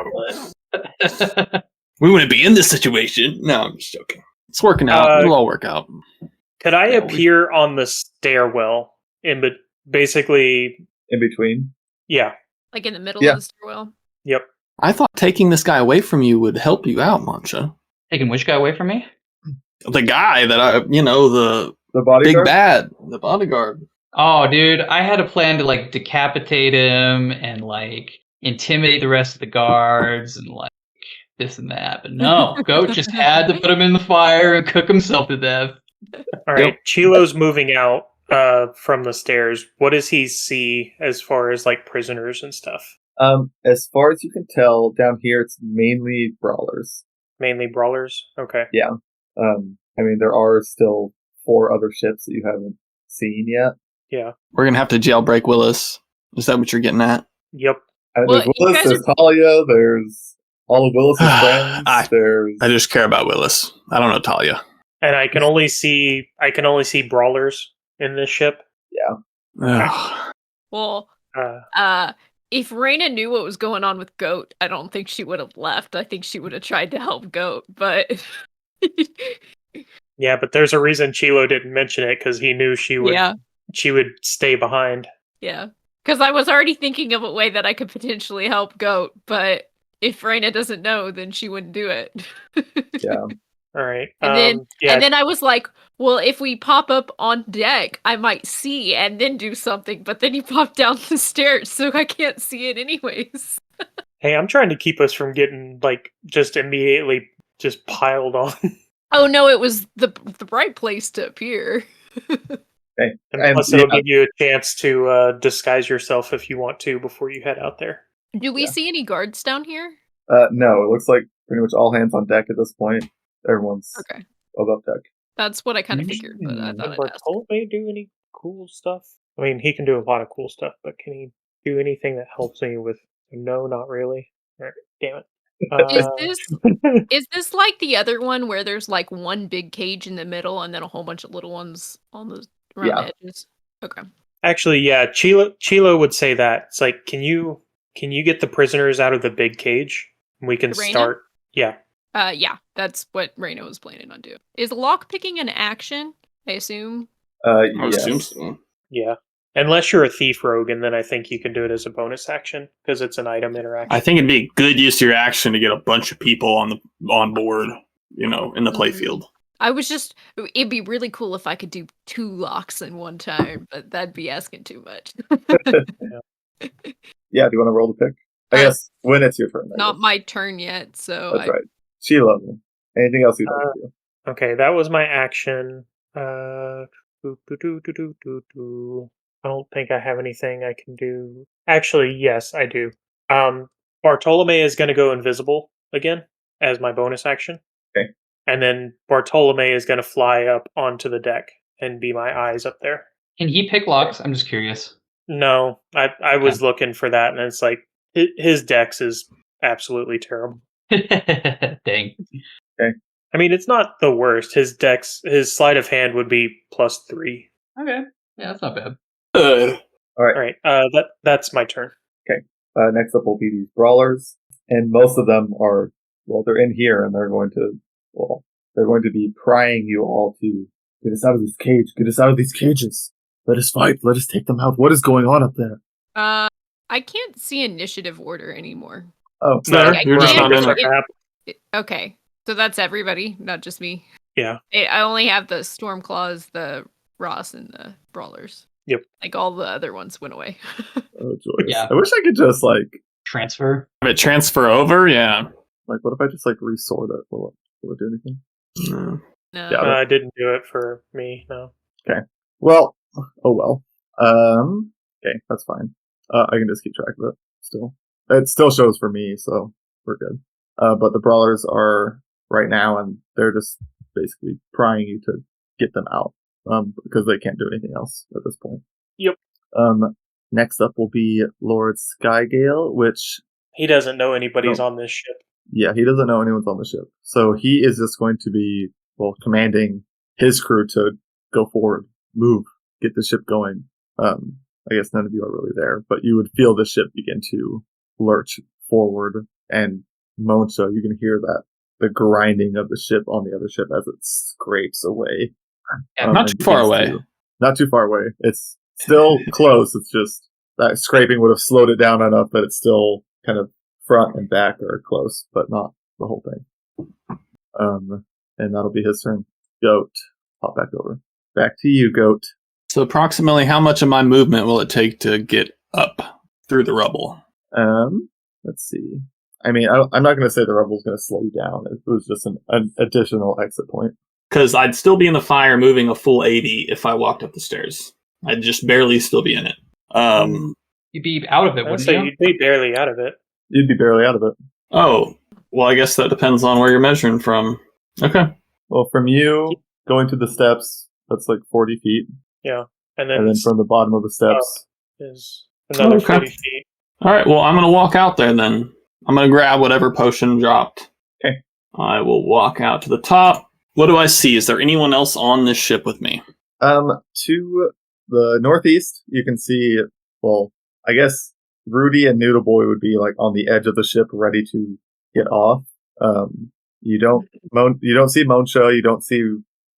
Speaker 6: we wouldn't be in this situation. No, I'm just joking. It's working out. It'll all work out.
Speaker 2: Could I appear on the stairwell basically
Speaker 3: In between?
Speaker 2: Yeah.
Speaker 4: Like in the middle
Speaker 3: Yeah.
Speaker 4: of the stairwell?
Speaker 2: Yep.
Speaker 6: I thought taking this guy away from you would help you out, Mancha.
Speaker 5: Taking which guy away from me?
Speaker 6: The guy that the
Speaker 3: The bodyguard?
Speaker 6: big bad, the bodyguard.
Speaker 5: Oh, dude, I had a plan to like decapitate him and like intimidate the rest of the guards and like this and that, but no, Goat just had to put him in the fire and cook himself to death.
Speaker 2: All right. Chilo's moving out from the stairs. What does he see as far as like prisoners and stuff?
Speaker 3: As far as you can tell, down here it's mainly brawlers.
Speaker 2: Mainly brawlers? Okay.
Speaker 3: Yeah. I mean, there are still 4 other ships that you haven't seen yet.
Speaker 2: Yeah.
Speaker 6: We're gonna have to jailbreak Willis. Is that what you're getting at?
Speaker 2: Yep.
Speaker 4: Well,
Speaker 3: There's
Speaker 4: you
Speaker 3: Willis,
Speaker 4: guys
Speaker 3: there's Talia, there's all of Willis's friends. There's
Speaker 6: I just care about Willis. I don't know Talia.
Speaker 2: And I can only see brawlers in this ship.
Speaker 6: Ugh.
Speaker 4: Well,
Speaker 2: Uh,
Speaker 4: if Raina knew what was going on with Goat, I don't think she would have left. I think she would have tried to help Goat, but
Speaker 2: Yeah, but there's a reason Chilo didn't mention it because he knew she would.
Speaker 4: yeah,
Speaker 2: She would stay behind.
Speaker 4: yeah. Because I was already thinking of a way that I could potentially help Goat, but if Raina doesn't know, then she wouldn't do it.
Speaker 3: Yeah.
Speaker 2: All right.
Speaker 4: And
Speaker 2: yeah.
Speaker 4: then I was like, well, if we pop up on deck, I might see and then do something. But then you pop down the stairs, so I can't see it anyways.
Speaker 2: Hey, I'm trying to keep us from getting like just immediately just piled on.
Speaker 4: Oh no, it was the right place to appear.
Speaker 3: Okay.
Speaker 2: And plus, it'll give you a chance to disguise yourself if you want to before you head out there.
Speaker 4: Do we see any guards down here?
Speaker 3: No, it looks like pretty much all hands on deck at this point. Everyone's
Speaker 4: Okay.
Speaker 3: above deck.
Speaker 4: That's what I kind of figured, but I
Speaker 2: Can
Speaker 4: thought I'd ask.
Speaker 2: Bartolome do any cool stuff? I mean, he can do a lot of cool stuff, but can he do anything that helps me with? No, not really. All right, damn it.
Speaker 4: Is this like the other one where there's like one big cage in the middle and then a whole bunch of little ones on the around the edges? Okay.
Speaker 2: Actually, yeah, Chilo would say that. It's like, can you get the prisoners out of the big cage? We can
Speaker 4: Raina?
Speaker 2: start. Yeah.
Speaker 4: Yeah, that's what Raina was planning on doing. Is lockpicking an action? I assume.
Speaker 6: I
Speaker 3: Yes.
Speaker 6: assume so.
Speaker 2: Yeah. Unless you're a thief rogue, and then I think you can do it as a bonus action because it's an item interaction.
Speaker 6: I think it'd be a good use of your action to get a bunch of people on board, in the playfield.
Speaker 4: I was just, it'd be really cool if I could do 2 locks in one time, but that'd be asking too much.
Speaker 3: Yeah, do you want to roll the pick? I guess when it's your turn.
Speaker 4: Not my turn yet, so
Speaker 3: That's right. Sheila, anything else you'd like to do?
Speaker 2: Okay, that was my action. I don't think I have anything I can do. Actually, yes, I do. Bartolome is going to go invisible again as my bonus action.
Speaker 3: Okay.
Speaker 2: And then Bartolome is going to fly up onto the deck and be my eyes up there.
Speaker 5: Can he pick locks? I'm just curious.
Speaker 2: No, I was looking for that, and it's like his dex is absolutely terrible.
Speaker 5: Dang.
Speaker 2: I mean, it's not the worst. His sleight of hand would be +3.
Speaker 5: Okay. Yeah, that's not bad.
Speaker 2: All right. That's my turn.
Speaker 3: Next up will be these brawlers, and most of them are, they're in here, and they're going to be prying you all to get us out of this cage, get us out of these cages. Let us fight. Let us take them out. What is going on up there?
Speaker 4: I can't see initiative order anymore.
Speaker 3: Oh,
Speaker 6: No,
Speaker 4: Like, I
Speaker 6: you're just
Speaker 4: can't-
Speaker 6: not in it.
Speaker 4: Okay, so that's everybody, not just me.
Speaker 2: Yeah.
Speaker 4: I only have the Stormclaws, the Ross, and the Brawlers.
Speaker 2: Yep.
Speaker 4: Like all the other ones went away.
Speaker 3: Oh, joy.
Speaker 5: Yeah.
Speaker 3: I wish I could just
Speaker 5: Transfer.
Speaker 6: Have it transfer over? Yeah.
Speaker 3: what if I just resort it? Will it do anything?
Speaker 6: No.
Speaker 4: No.
Speaker 3: Yeah.
Speaker 2: I didn't do it for me. No.
Speaker 3: Well, oh well. Okay, that's fine. I can just keep track of it still. It still shows for me, so we're good. But the brawlers are right now, and they're just basically prying you to get them out, because they can't do anything else at this point.
Speaker 2: Yep.
Speaker 3: Next up will be Lord Skygale, which,
Speaker 2: He doesn't know anybody's on this ship.
Speaker 3: yeah, he doesn't know anyone's on the ship. So he is just going to be, commanding his crew to go forward, move, get the ship going. I guess none of you are really there, but you would feel the ship begin to lurch forward, and Moncha, you can hear the grinding of the ship on the other ship as it scrapes away.
Speaker 6: Not too far away.
Speaker 3: Not too far away. It's still close. It's just that scraping would have slowed it down enough that it's still kind of front and back are close, but not the whole thing. And that'll be his turn. Goat, hop back over. Back to you, Goat.
Speaker 6: So approximately how much of my movement will it take to get up through the rubble?
Speaker 3: Let's see. I mean, I'm not going to say the rubble's going to slow you down. It was just an additional exit point.
Speaker 6: Because I'd still be in the fire moving a full 80 if I walked up the stairs. I'd just barely still be in it.
Speaker 5: You'd be out of it,
Speaker 2: I'd
Speaker 5: wouldn't
Speaker 2: say
Speaker 5: you?
Speaker 2: you'd be barely out of it.
Speaker 3: You'd be barely out of it.
Speaker 6: Oh, well, I guess that depends on where you're measuring from. Okay.
Speaker 3: Well, from you going to the steps, that's like 40 feet.
Speaker 2: Yeah. And
Speaker 3: And then from the bottom of the steps.
Speaker 2: is another
Speaker 6: Okay.
Speaker 2: 40 feet.
Speaker 6: All right, well, I'm going to walk out there then. I'm going to grab whatever potion dropped.
Speaker 3: Okay.
Speaker 6: I will walk out to the top. What do I see? Is there anyone else on this ship with me?
Speaker 3: To the northeast, you can see, I guess Rudy and Noodle Boy would be like on the edge of the ship, ready to get off. You don't see Monsha, you don't see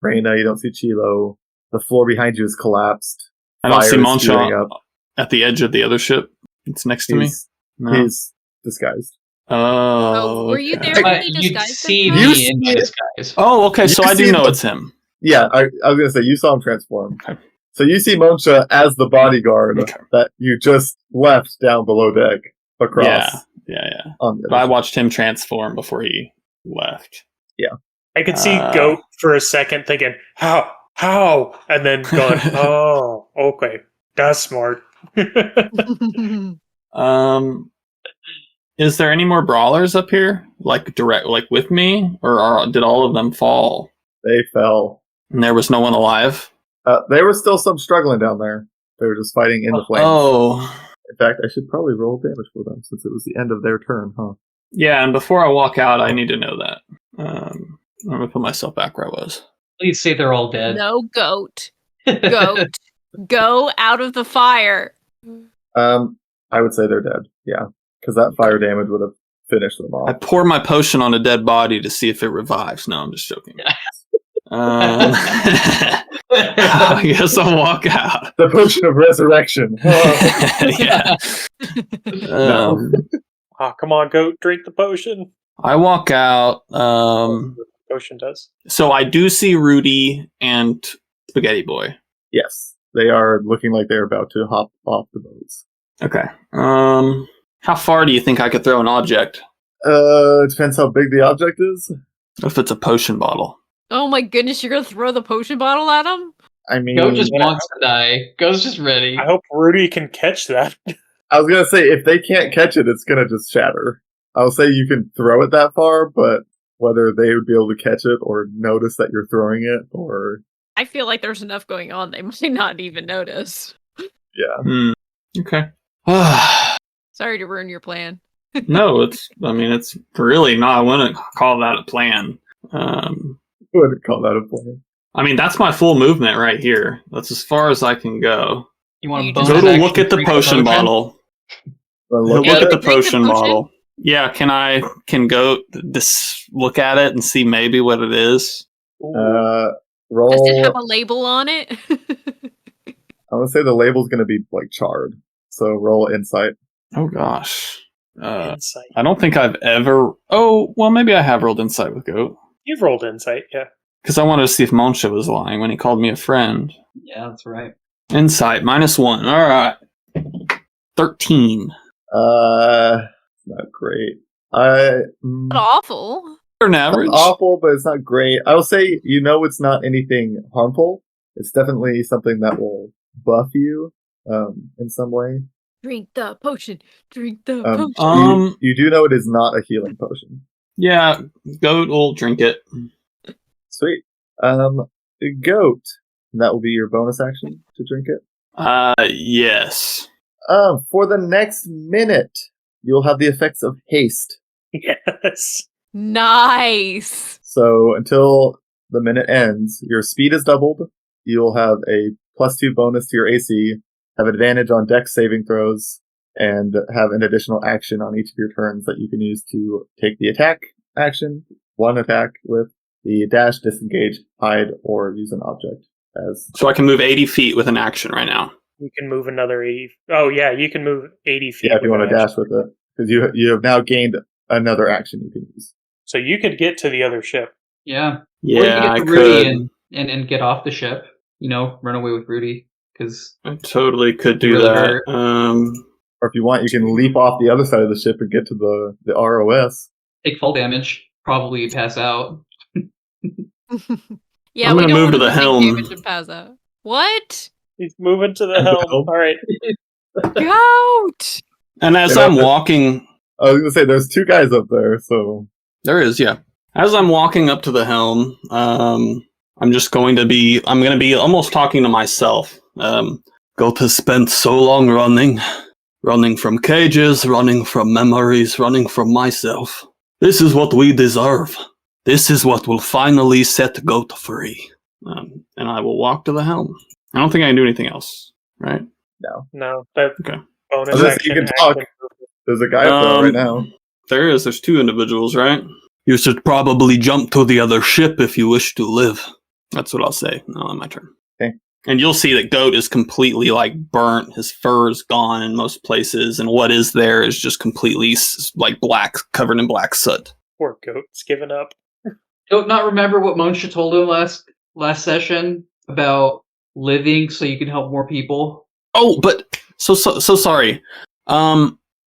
Speaker 3: Reina, you don't see Chilo. The floor behind you is collapsed.
Speaker 6: I don't see
Speaker 3: Fire is spewing
Speaker 6: Monsha
Speaker 3: up.
Speaker 6: at the edge of the other ship. It's next to me. No.
Speaker 3: He's disguised.
Speaker 4: Oh, were you
Speaker 6: okay.
Speaker 4: there when
Speaker 5: But
Speaker 4: he
Speaker 5: you'd
Speaker 4: disguised
Speaker 5: see
Speaker 4: himself?
Speaker 5: me in my disguise.
Speaker 6: Oh, okay. So
Speaker 3: You
Speaker 6: I do
Speaker 3: see
Speaker 6: know
Speaker 3: the-
Speaker 6: it's him.
Speaker 3: Yeah, I was gonna say you saw him transform.
Speaker 6: Okay.
Speaker 3: So you see Monsha as the bodyguard
Speaker 6: Okay.
Speaker 3: that you just left down below deck across.
Speaker 6: Yeah.
Speaker 3: On the
Speaker 6: But I
Speaker 3: other
Speaker 6: watched him transform before he left.
Speaker 2: I could see Goat for a second thinking, how? And then going, oh, okay. That's smart.
Speaker 6: Is there any more brawlers up here? Like with me? Or did all of them fall?
Speaker 3: They fell.
Speaker 6: And there was no one alive?
Speaker 3: There was still some struggling down there. They were just fighting in the flames.
Speaker 6: Oh.
Speaker 3: In fact, I should probably roll damage for them since it was the end of their turn, huh?
Speaker 6: Yeah, and before I walk out, I need to know that. I'm going to put myself back where I was.
Speaker 5: Please say they're all dead.
Speaker 4: No, Goat. Goat. Go out of the fire.
Speaker 3: I would say they're dead. Yeah, because that fire damage would have finished them
Speaker 6: I
Speaker 3: off.
Speaker 6: pour my potion on a dead body to see if it revives. No, I'm just joking. I guess I'll walk out.
Speaker 3: The potion of resurrection.
Speaker 6: Yeah.
Speaker 2: Oh, come on, Goat, drink the potion.
Speaker 6: I walk out.
Speaker 2: Potion does.
Speaker 6: So I do see Rudy and Spaghetti Boy.
Speaker 3: Yes, they are looking like they're about to hop off the boats.
Speaker 6: Okay. How far do you think I could throw an object?
Speaker 3: It depends how big the object is.
Speaker 6: If it's a potion bottle.
Speaker 4: Oh my goodness, you're gonna throw the potion bottle at him?
Speaker 3: I mean,
Speaker 5: Goat just wants to die. Goat's just ready.
Speaker 2: I hope Rudy can catch that.
Speaker 3: I was gonna say if they can't catch it, it's gonna just shatter. I'll say you can throw it that far, but whether they would be able to catch it or notice that you're throwing it, or
Speaker 4: I feel like there's enough going on, they might not even notice.
Speaker 3: yeah,
Speaker 6: Okay.
Speaker 4: Sorry to ruin your plan.
Speaker 6: No, it's really not. I wouldn't call that a plan.
Speaker 3: I wouldn't call that a plan.
Speaker 6: I mean, that's my full movement right here. That's as far as I can go.
Speaker 5: You want
Speaker 4: You
Speaker 5: a
Speaker 4: just-
Speaker 5: bonus
Speaker 6: Go to
Speaker 5: action
Speaker 6: look at the
Speaker 5: drink
Speaker 6: potion bottle. Look
Speaker 3: Look
Speaker 6: at the
Speaker 4: Drink the
Speaker 6: potion
Speaker 4: potion?
Speaker 6: bottle. Yeah, can go look at it and see maybe what it is?
Speaker 3: roll.
Speaker 4: Does it have a label on it?
Speaker 3: I want to say the label's gonna be like charred. So roll insight.
Speaker 6: Oh gosh.
Speaker 2: Insight.
Speaker 6: I don't think I've ever. Oh, well, maybe I have rolled insight with Goat
Speaker 2: You've rolled insight, yeah.
Speaker 6: because I wanted to see if Monsha was lying when he called me a friend.
Speaker 5: Yeah, that's right.
Speaker 6: Insight -1. All right. 13.
Speaker 3: Not great.
Speaker 4: Not awful.
Speaker 6: An average.
Speaker 3: It's awful, but it's not great. I will say, it's not anything harmful. It's definitely something that will buff you, in some way.
Speaker 4: Drink the potion. Drink the
Speaker 3: Um,
Speaker 4: potion.
Speaker 3: you do know it is not a healing potion.
Speaker 6: Yeah, Goat will drink it.
Speaker 3: Sweet. Goat. That will be your bonus action to drink it.
Speaker 6: Yes.
Speaker 3: For the next minute, you'll have the effects of haste.
Speaker 2: Yes.
Speaker 4: Nice.
Speaker 3: So until the minute ends, your speed is doubled. You'll have a +2 bonus to your AC, have advantage on dex saving throws, and have an additional action on each of your turns that you can use to take the attack action, one attack with the dash, disengage, hide, or use an object as.
Speaker 6: So I can move 80 feet with an action right now.
Speaker 2: You can move another 80. Oh, yeah, you can move 80 feet.
Speaker 3: Yeah, if you
Speaker 2: with
Speaker 3: want to
Speaker 2: an
Speaker 3: dash
Speaker 2: action.
Speaker 3: with it, because you have now gained another action you can use.
Speaker 2: So you could get to the other ship.
Speaker 5: Yeah. Or
Speaker 6: Yeah, I
Speaker 5: you could get to Rudy
Speaker 6: could.
Speaker 5: and get off the ship. Run away with Rudy. Because
Speaker 6: I totally could do
Speaker 5: Really
Speaker 6: that.
Speaker 5: hurt.
Speaker 3: Or if you want, you can leap off the other side of the ship and get to the ROS.
Speaker 5: take full damage. Probably pass out.
Speaker 4: Yeah,
Speaker 6: I'm
Speaker 4: we
Speaker 6: gonna
Speaker 4: don't
Speaker 6: move to
Speaker 4: want
Speaker 6: the
Speaker 4: take
Speaker 6: helm.
Speaker 4: damage and pass out. What?
Speaker 2: He's moving to the
Speaker 3: And the
Speaker 2: helm.
Speaker 3: helm.
Speaker 2: All right.
Speaker 4: Goat.
Speaker 6: And as
Speaker 3: Yeah,
Speaker 6: I'm
Speaker 3: that's-
Speaker 6: walking,
Speaker 3: I was gonna say there's two guys up there, so
Speaker 6: there is, yeah. As I'm walking up to the helm, I'm going to be almost talking to myself. Goat has spent so long running from cages, running from memories, running from myself. This is what we deserve. This is what will finally set Goat free. And I will walk to the helm. I don't think I can do anything else, right?
Speaker 2: No, but
Speaker 6: Okay.
Speaker 2: Bonus
Speaker 3: Unless
Speaker 2: action.
Speaker 3: you can talk.
Speaker 2: action.
Speaker 3: There's a guy up there right now.
Speaker 6: There's 2 individuals, right? You should probably jump to the other ship if you wish to live. That's what I'll say. No, on my turn.
Speaker 3: Okay.
Speaker 6: And you'll see that Goat is completely like burnt. His fur is gone in most places, and what is there is just completely like black, covered in black soot.
Speaker 2: Poor Goat's given up.
Speaker 5: Don't not remember what Monsha told him last session about living so you can help more people.
Speaker 6: Oh, but so sorry.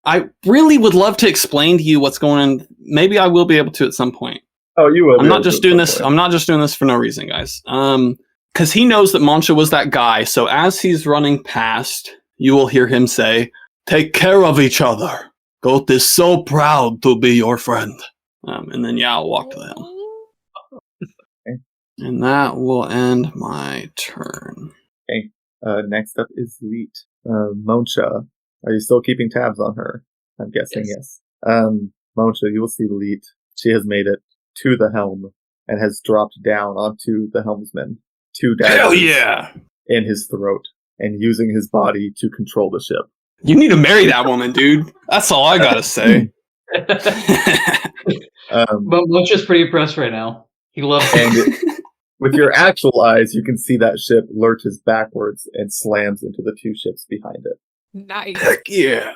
Speaker 6: I really would love to explain to you what's going on. Maybe I will be able to at some point.
Speaker 3: Oh, you will.
Speaker 6: I'm not just doing this. I'm not just doing this for no reason, guys. Because he knows that Monsha was that guy. So as he's running past, you will hear him say, "Take care of each other. Goat is so proud to be your friend." And then I'll walk to him.
Speaker 3: Okay.
Speaker 6: And that will end my turn.
Speaker 3: Okay. Next up is Leet. Monsha, are you still keeping tabs on her? I'm guessing yes. Monsha, you will see Leet. She has made it to the helm and has dropped down onto the helmsman. 2 daggers
Speaker 6: Hell yeah!
Speaker 3: in his throat and using his body to control the ship.
Speaker 6: You need to marry that woman, dude. That's all I gotta say.
Speaker 5: But Monsha's pretty impressed right now. He loves it.
Speaker 3: And with your actual eyes, you can see that ship lurches backwards and slams into the 2 ships behind it.
Speaker 4: Nice.
Speaker 6: Heck yeah!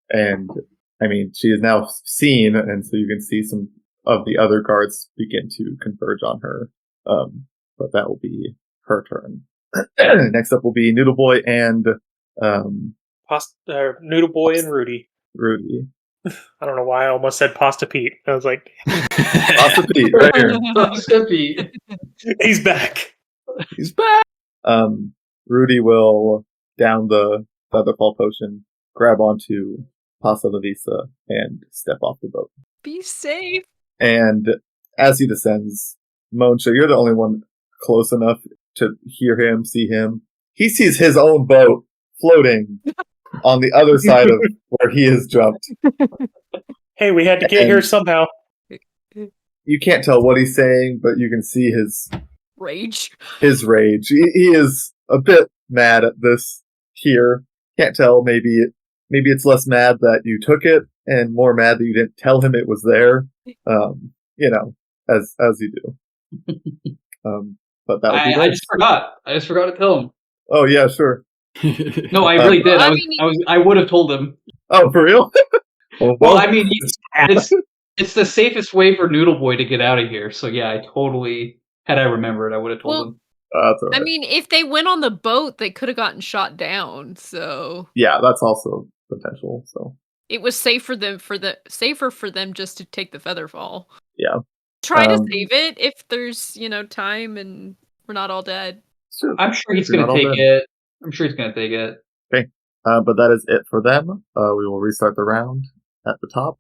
Speaker 3: And I mean, she is now seen, and so you can see some of the other guards begin to converge on her. But that will be her turn. Next up will be Noodle Boy and
Speaker 2: Noodle Boy and Rudy.
Speaker 3: Rudy.
Speaker 2: I don't know why I almost said Pasta Pete. I was like,
Speaker 3: Pasta Pete, right here.
Speaker 5: Stippy.
Speaker 2: he's back.
Speaker 6: He's back.
Speaker 3: Rudy will down the Featherfall potion, grab onto Pasta La Vista, and step off the boat.
Speaker 4: Be safe.
Speaker 3: And as he descends, Monsha, you're the only one close enough to hear him, see him. He sees his own boat floating on the other side of where he has jumped.
Speaker 2: Hey, we had to get here somehow.
Speaker 3: You can't tell what he's saying, but you can see
Speaker 4: Rage.
Speaker 3: his rage. He is a bit mad at this here. Can't tell. Maybe it's less mad that you took it, and more mad that you didn't tell him it was there. As you do. But that would be
Speaker 5: I just forgot. I just forgot to tell him.
Speaker 3: Oh yeah, sure.
Speaker 5: No, I really did.
Speaker 4: Well,
Speaker 5: I would have told him.
Speaker 3: Oh, for real?
Speaker 5: Well, I mean, it's the safest way for Noodle Boy to get out of here. So yeah, I totally. Had I remembered, I would have told him.
Speaker 3: That's all right.
Speaker 4: I mean, if they went on the boat, they could have gotten shot down. So
Speaker 3: yeah, that's also potential. So
Speaker 4: it was safer for them just to take the Featherfall.
Speaker 3: Yeah.
Speaker 4: Try to save it if there's time and we're not all dead.
Speaker 3: Sure.
Speaker 5: I'm sure he's gonna take it. I'm sure he's gonna take it.
Speaker 3: Okay, but that is it for them. We will restart the round at the top.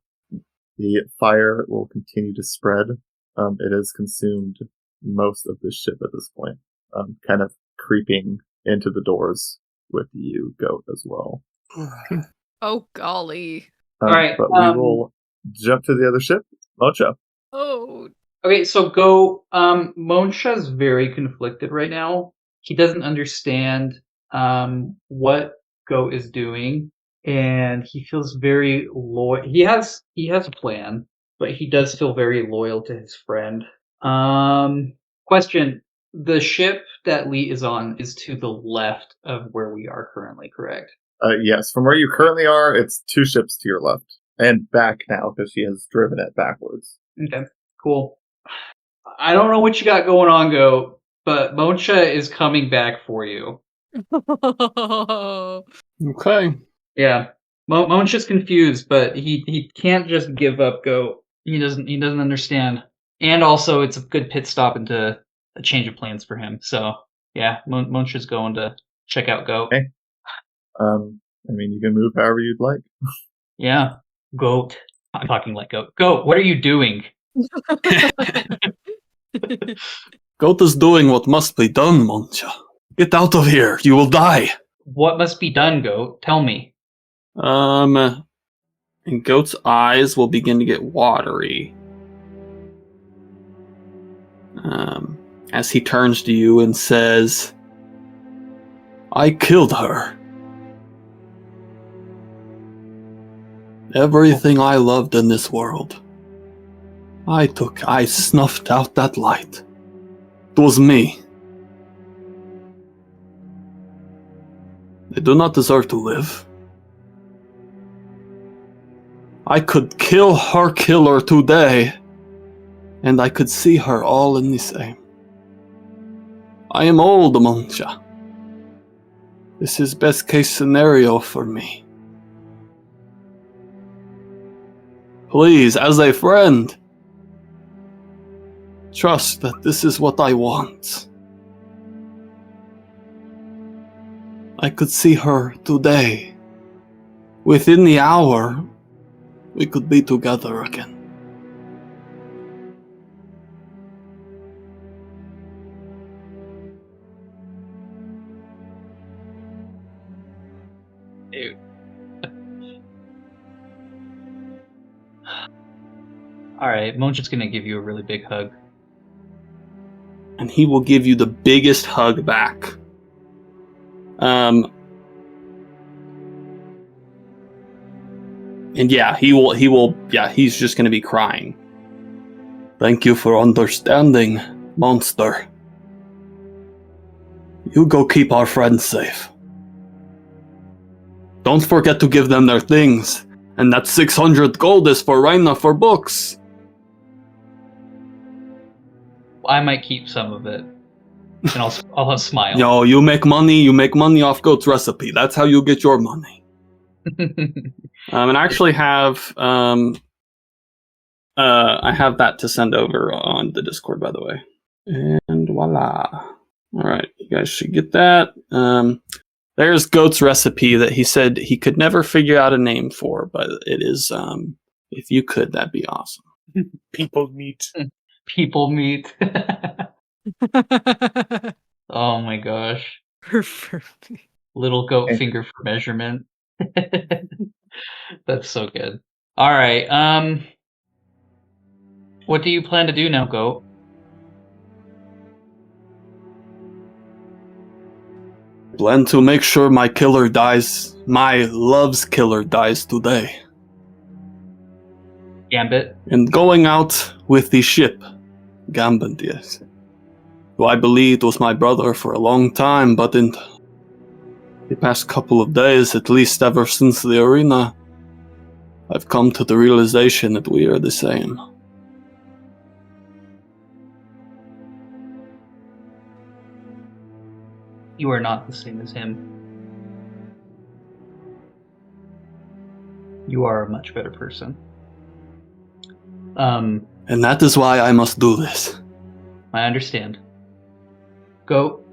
Speaker 3: The fire will continue to spread. It has consumed most of this ship at this point, kind of creeping into the doors with you, Goat, as well.
Speaker 4: Oh, golly.
Speaker 5: All right,
Speaker 3: but we will jump to the other ship. Monsha.
Speaker 4: Oh.
Speaker 5: Okay, so Go. Monsha's very conflicted right now. He doesn't understand what Go is doing, and he feels very loyal. He has a plan, but he does feel very loyal to his friend. Question: the ship that Lee is on is to the left of where we are currently, correct?
Speaker 3: Yes, from where you currently are, it's 2 ships to your left. And back now, because she has driven it backwards.
Speaker 5: Okay, cool. I don't know what you got going on, Go, but Monsha is coming back for you.
Speaker 6: Okay.
Speaker 5: Yeah. Monsha's confused, but he can't just give up Go. He doesn't understand. And also, it's a good pit stop into a change of plans for him. So, yeah, Monsha's going to check out Go.
Speaker 3: Okay. I mean, you can move however you'd like.
Speaker 5: Yeah. Goat. I'm talking like Goat. Goat, what are you doing?
Speaker 6: Goat is doing what must be done, Monsha. Get out of here. You will die.
Speaker 5: What must be done, Goat? Tell me.
Speaker 6: And Goat's eyes will begin to get watery. As he turns to you and says, I killed her. Everything I loved in this world. I snuffed out that light. It was me. They do not deserve to live. I could kill her killer today, and I could see her all in the same. I am old, Moncha. This is best case scenario for me. Please, as a friend, trust that this is what I want. I could see her today. Within the hour, we could be together again.
Speaker 5: Dude. Alright, Moncha's gonna give you a really big hug.
Speaker 6: And he will give you the biggest hug back. And yeah, he's just gonna be crying. Thank you for understanding, monster. You go keep our friends safe. Don't forget to give them their things. And that 600 gold is for Reina for books.
Speaker 5: I might keep some of it. And I'll have smile.
Speaker 6: Yo, you make money off Goat's recipe. That's how you get your money. And I actually have I have that to send over on the Discord, by the way. And voila. Alright, you guys should get that. There's Goat's recipe that he said he could never figure out a name for, but it is if you could, that'd be awesome.
Speaker 2: People meet.
Speaker 5: People meet. Oh my gosh. Little goat finger for measurement. That's so good. Alright, what do you plan to do now, Goat?
Speaker 6: Plan to make sure my killer dies, my love's killer dies today.
Speaker 5: Gambit?
Speaker 6: And going out with the ship, Gambit, yes. Who I believed was my brother for a long time, but in the past couple of days, at least ever since the arena, I've come to the realization that we are the same.
Speaker 5: You are not the same as him. You are a much better person.
Speaker 6: And that is why I must do this.
Speaker 5: I understand. Goat,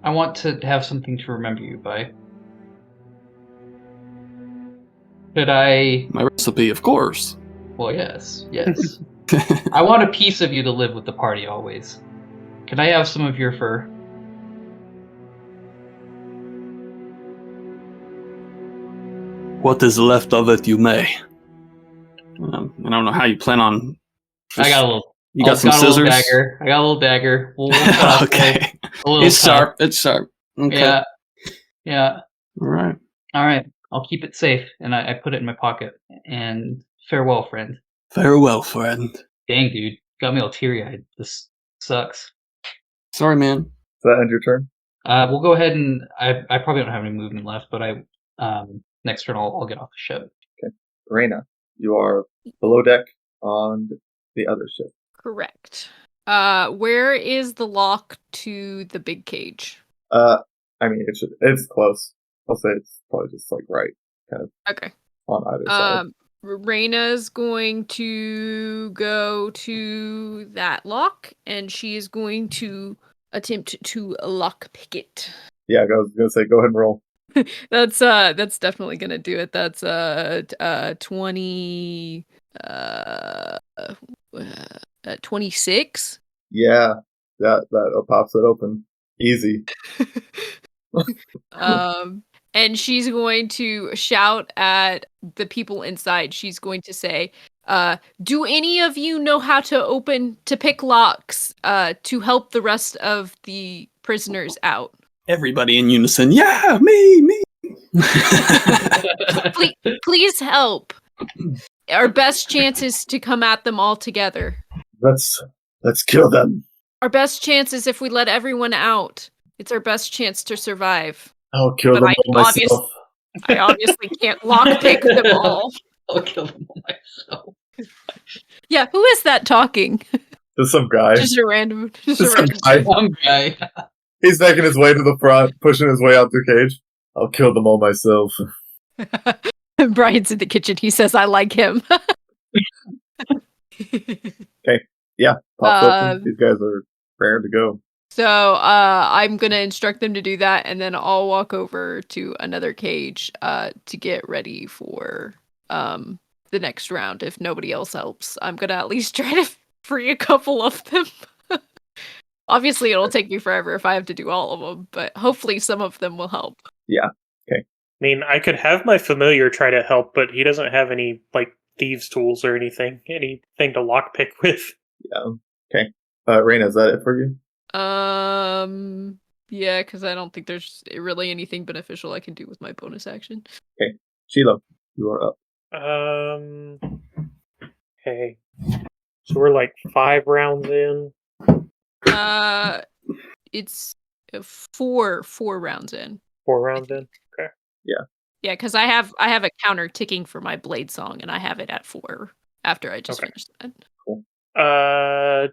Speaker 5: I want to have something to remember you by. Could I...
Speaker 6: My recipe, of course.
Speaker 5: Well, yes. I want a piece of you to live with the party always. Can I have some of your fur?
Speaker 6: What is left of it, you may. I don't know how you plan on.
Speaker 5: I got a little.
Speaker 6: You got some scissors.
Speaker 5: I got a little dagger.
Speaker 6: Okay.
Speaker 5: It's
Speaker 6: sharp. It's sharp. Okay.
Speaker 5: Yeah.
Speaker 6: All right.
Speaker 5: I'll keep it safe, and I put it in my pocket. And farewell, friend.
Speaker 6: Farewell, friend.
Speaker 5: Dang, dude, got me all teary-eyed. This sucks.
Speaker 6: Sorry, man.
Speaker 3: Does that end your turn?
Speaker 5: We'll go ahead and I probably don't have any movement left, but next turn I'll get off the ship.
Speaker 3: Okay. Reina, you are below deck on the other ship.
Speaker 4: Correct. Where is the lock to the big cage?
Speaker 3: I mean, it's close. I'll say it's probably just like right, kind of.
Speaker 4: Okay.
Speaker 3: On either side.
Speaker 4: Reina's going to go to that lock, and she is going to attempt to lock pick it.
Speaker 3: Yeah, I was gonna say, go ahead and roll.
Speaker 4: That's definitely gonna do it. That's 20 26.
Speaker 3: Yeah, that pops it open easy.
Speaker 4: And she's going to shout at the people inside. She's going to say, do any of you know how to pick locks to help the rest of the prisoners out?
Speaker 6: Everybody in unison. Yeah, me.
Speaker 4: Please help. Our best chance is to come at them all together.
Speaker 3: Let's kill them.
Speaker 4: Our best chance is if we let everyone out. It's our best chance to survive.
Speaker 3: I'll kill
Speaker 4: But
Speaker 3: them all myself.
Speaker 4: I obviously can't lockpick them all.
Speaker 5: I'll kill them all myself.
Speaker 4: Yeah, who is that talking?
Speaker 3: There's some guy.
Speaker 4: Just a random.
Speaker 3: Some guy.
Speaker 5: One guy.
Speaker 3: He's making his way to the front, pushing his way out the cage. I'll kill them all myself.
Speaker 4: Brian's in the kitchen. He says, "I like him."
Speaker 3: Yeah, pops open. These guys are raring to go.
Speaker 4: So I'm gonna instruct them to do that, and then I'll walk over to another cage to get ready for the next round. If nobody else helps, I'm gonna at least try to free a couple of them. Obviously, it'll take me forever if I have to do all of them, but hopefully some of them will help.
Speaker 3: Yeah.
Speaker 2: I mean, I could have my familiar try to help, but he doesn't have any like thieves' tools or anything to lockpick with.
Speaker 3: Yeah. Okay. Raina, is that it for you?
Speaker 4: Yeah, because I don't think there's really anything beneficial I can do with my bonus action.
Speaker 3: Okay. Sheila, you are up.
Speaker 2: Okay. So we're like 5 rounds in.
Speaker 4: It's 4 rounds in.
Speaker 2: 4 rounds in. Okay.
Speaker 3: Yeah.
Speaker 4: Yeah, because I have a counter ticking for my blade song, and I have it at 4 after I just finished that.
Speaker 3: Cool.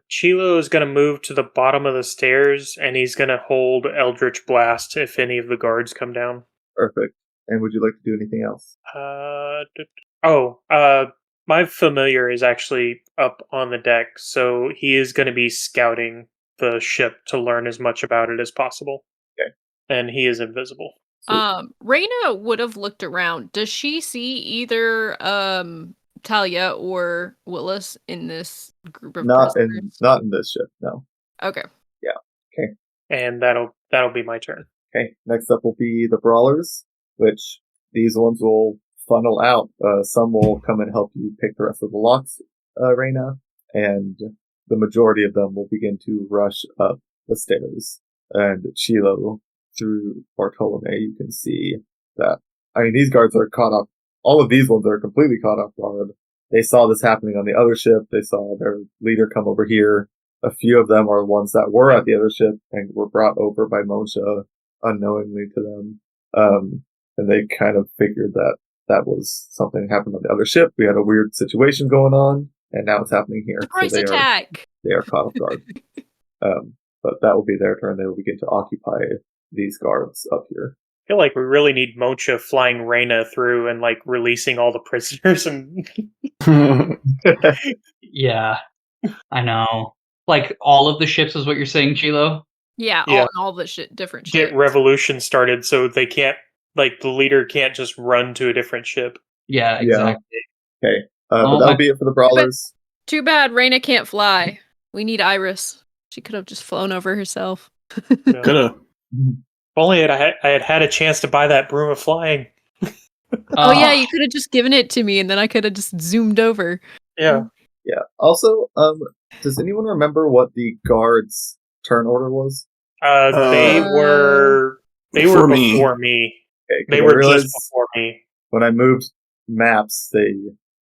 Speaker 2: Chilo is going to move to the bottom of the stairs, and he's going to hold Eldritch Blast if any of the guards come down.
Speaker 3: Perfect. And would you like to do anything else?
Speaker 2: My familiar is actually up on the deck, so he is going to be scouting the ship to learn as much about it as possible.
Speaker 3: Okay.
Speaker 2: And he is invisible.
Speaker 4: Raina would have looked around. Does she see either Talia or Willis in this group of prisoners?
Speaker 3: Not in this ship, no.
Speaker 4: Okay.
Speaker 3: Yeah. Okay.
Speaker 2: And that'll be my turn.
Speaker 3: Okay. Next up will be the brawlers, which these ones will funnel out. Some will come and help you pick the rest of the locks, Raina, and the majority of them will begin to rush up the stairs. And Chilo, through Bartolome, you can see that, I mean, these guards are caught up. All of these ones are completely caught off guard. They saw this happening on the other ship. They saw their leader come over here. A few of them are ones that were at the other ship and were brought over by Monsha unknowingly to them. And they kind of figured that was something that happened on the other ship. We had a weird situation going on, and now it's happening here.
Speaker 4: Surprise attack!
Speaker 3: They are caught off guard. But that will be their turn. They will begin to occupy these guards up here.
Speaker 2: I feel like we really need Mocha flying Raina through and like releasing all the prisoners and
Speaker 5: Yeah, I know. Like all of the ships is what you're saying, Chilo?
Speaker 4: Yeah,
Speaker 2: Yeah.
Speaker 4: all the different
Speaker 2: get
Speaker 4: ships.
Speaker 2: revolution started so they can't, like, the leader can't just run to a different ship.
Speaker 5: Yeah, exactly.
Speaker 3: Okay. But that'll be it for the brawlers.
Speaker 4: Too bad Raina can't fly. We need Iris. She could have just flown over herself.
Speaker 2: Yeah.
Speaker 6: Coulda.
Speaker 2: If only I had a chance to buy that broom of flying.
Speaker 4: Oh yeah, you could have just given it to me and then I could have just zoomed over.
Speaker 2: Yeah.
Speaker 3: Yeah. Also, does anyone remember what the guards' turn order was?
Speaker 2: They were
Speaker 6: before
Speaker 2: before
Speaker 6: me.
Speaker 2: me.
Speaker 3: Okay, 'cause
Speaker 2: They
Speaker 3: I
Speaker 2: were
Speaker 3: realized
Speaker 2: just before me.
Speaker 3: when I moved maps,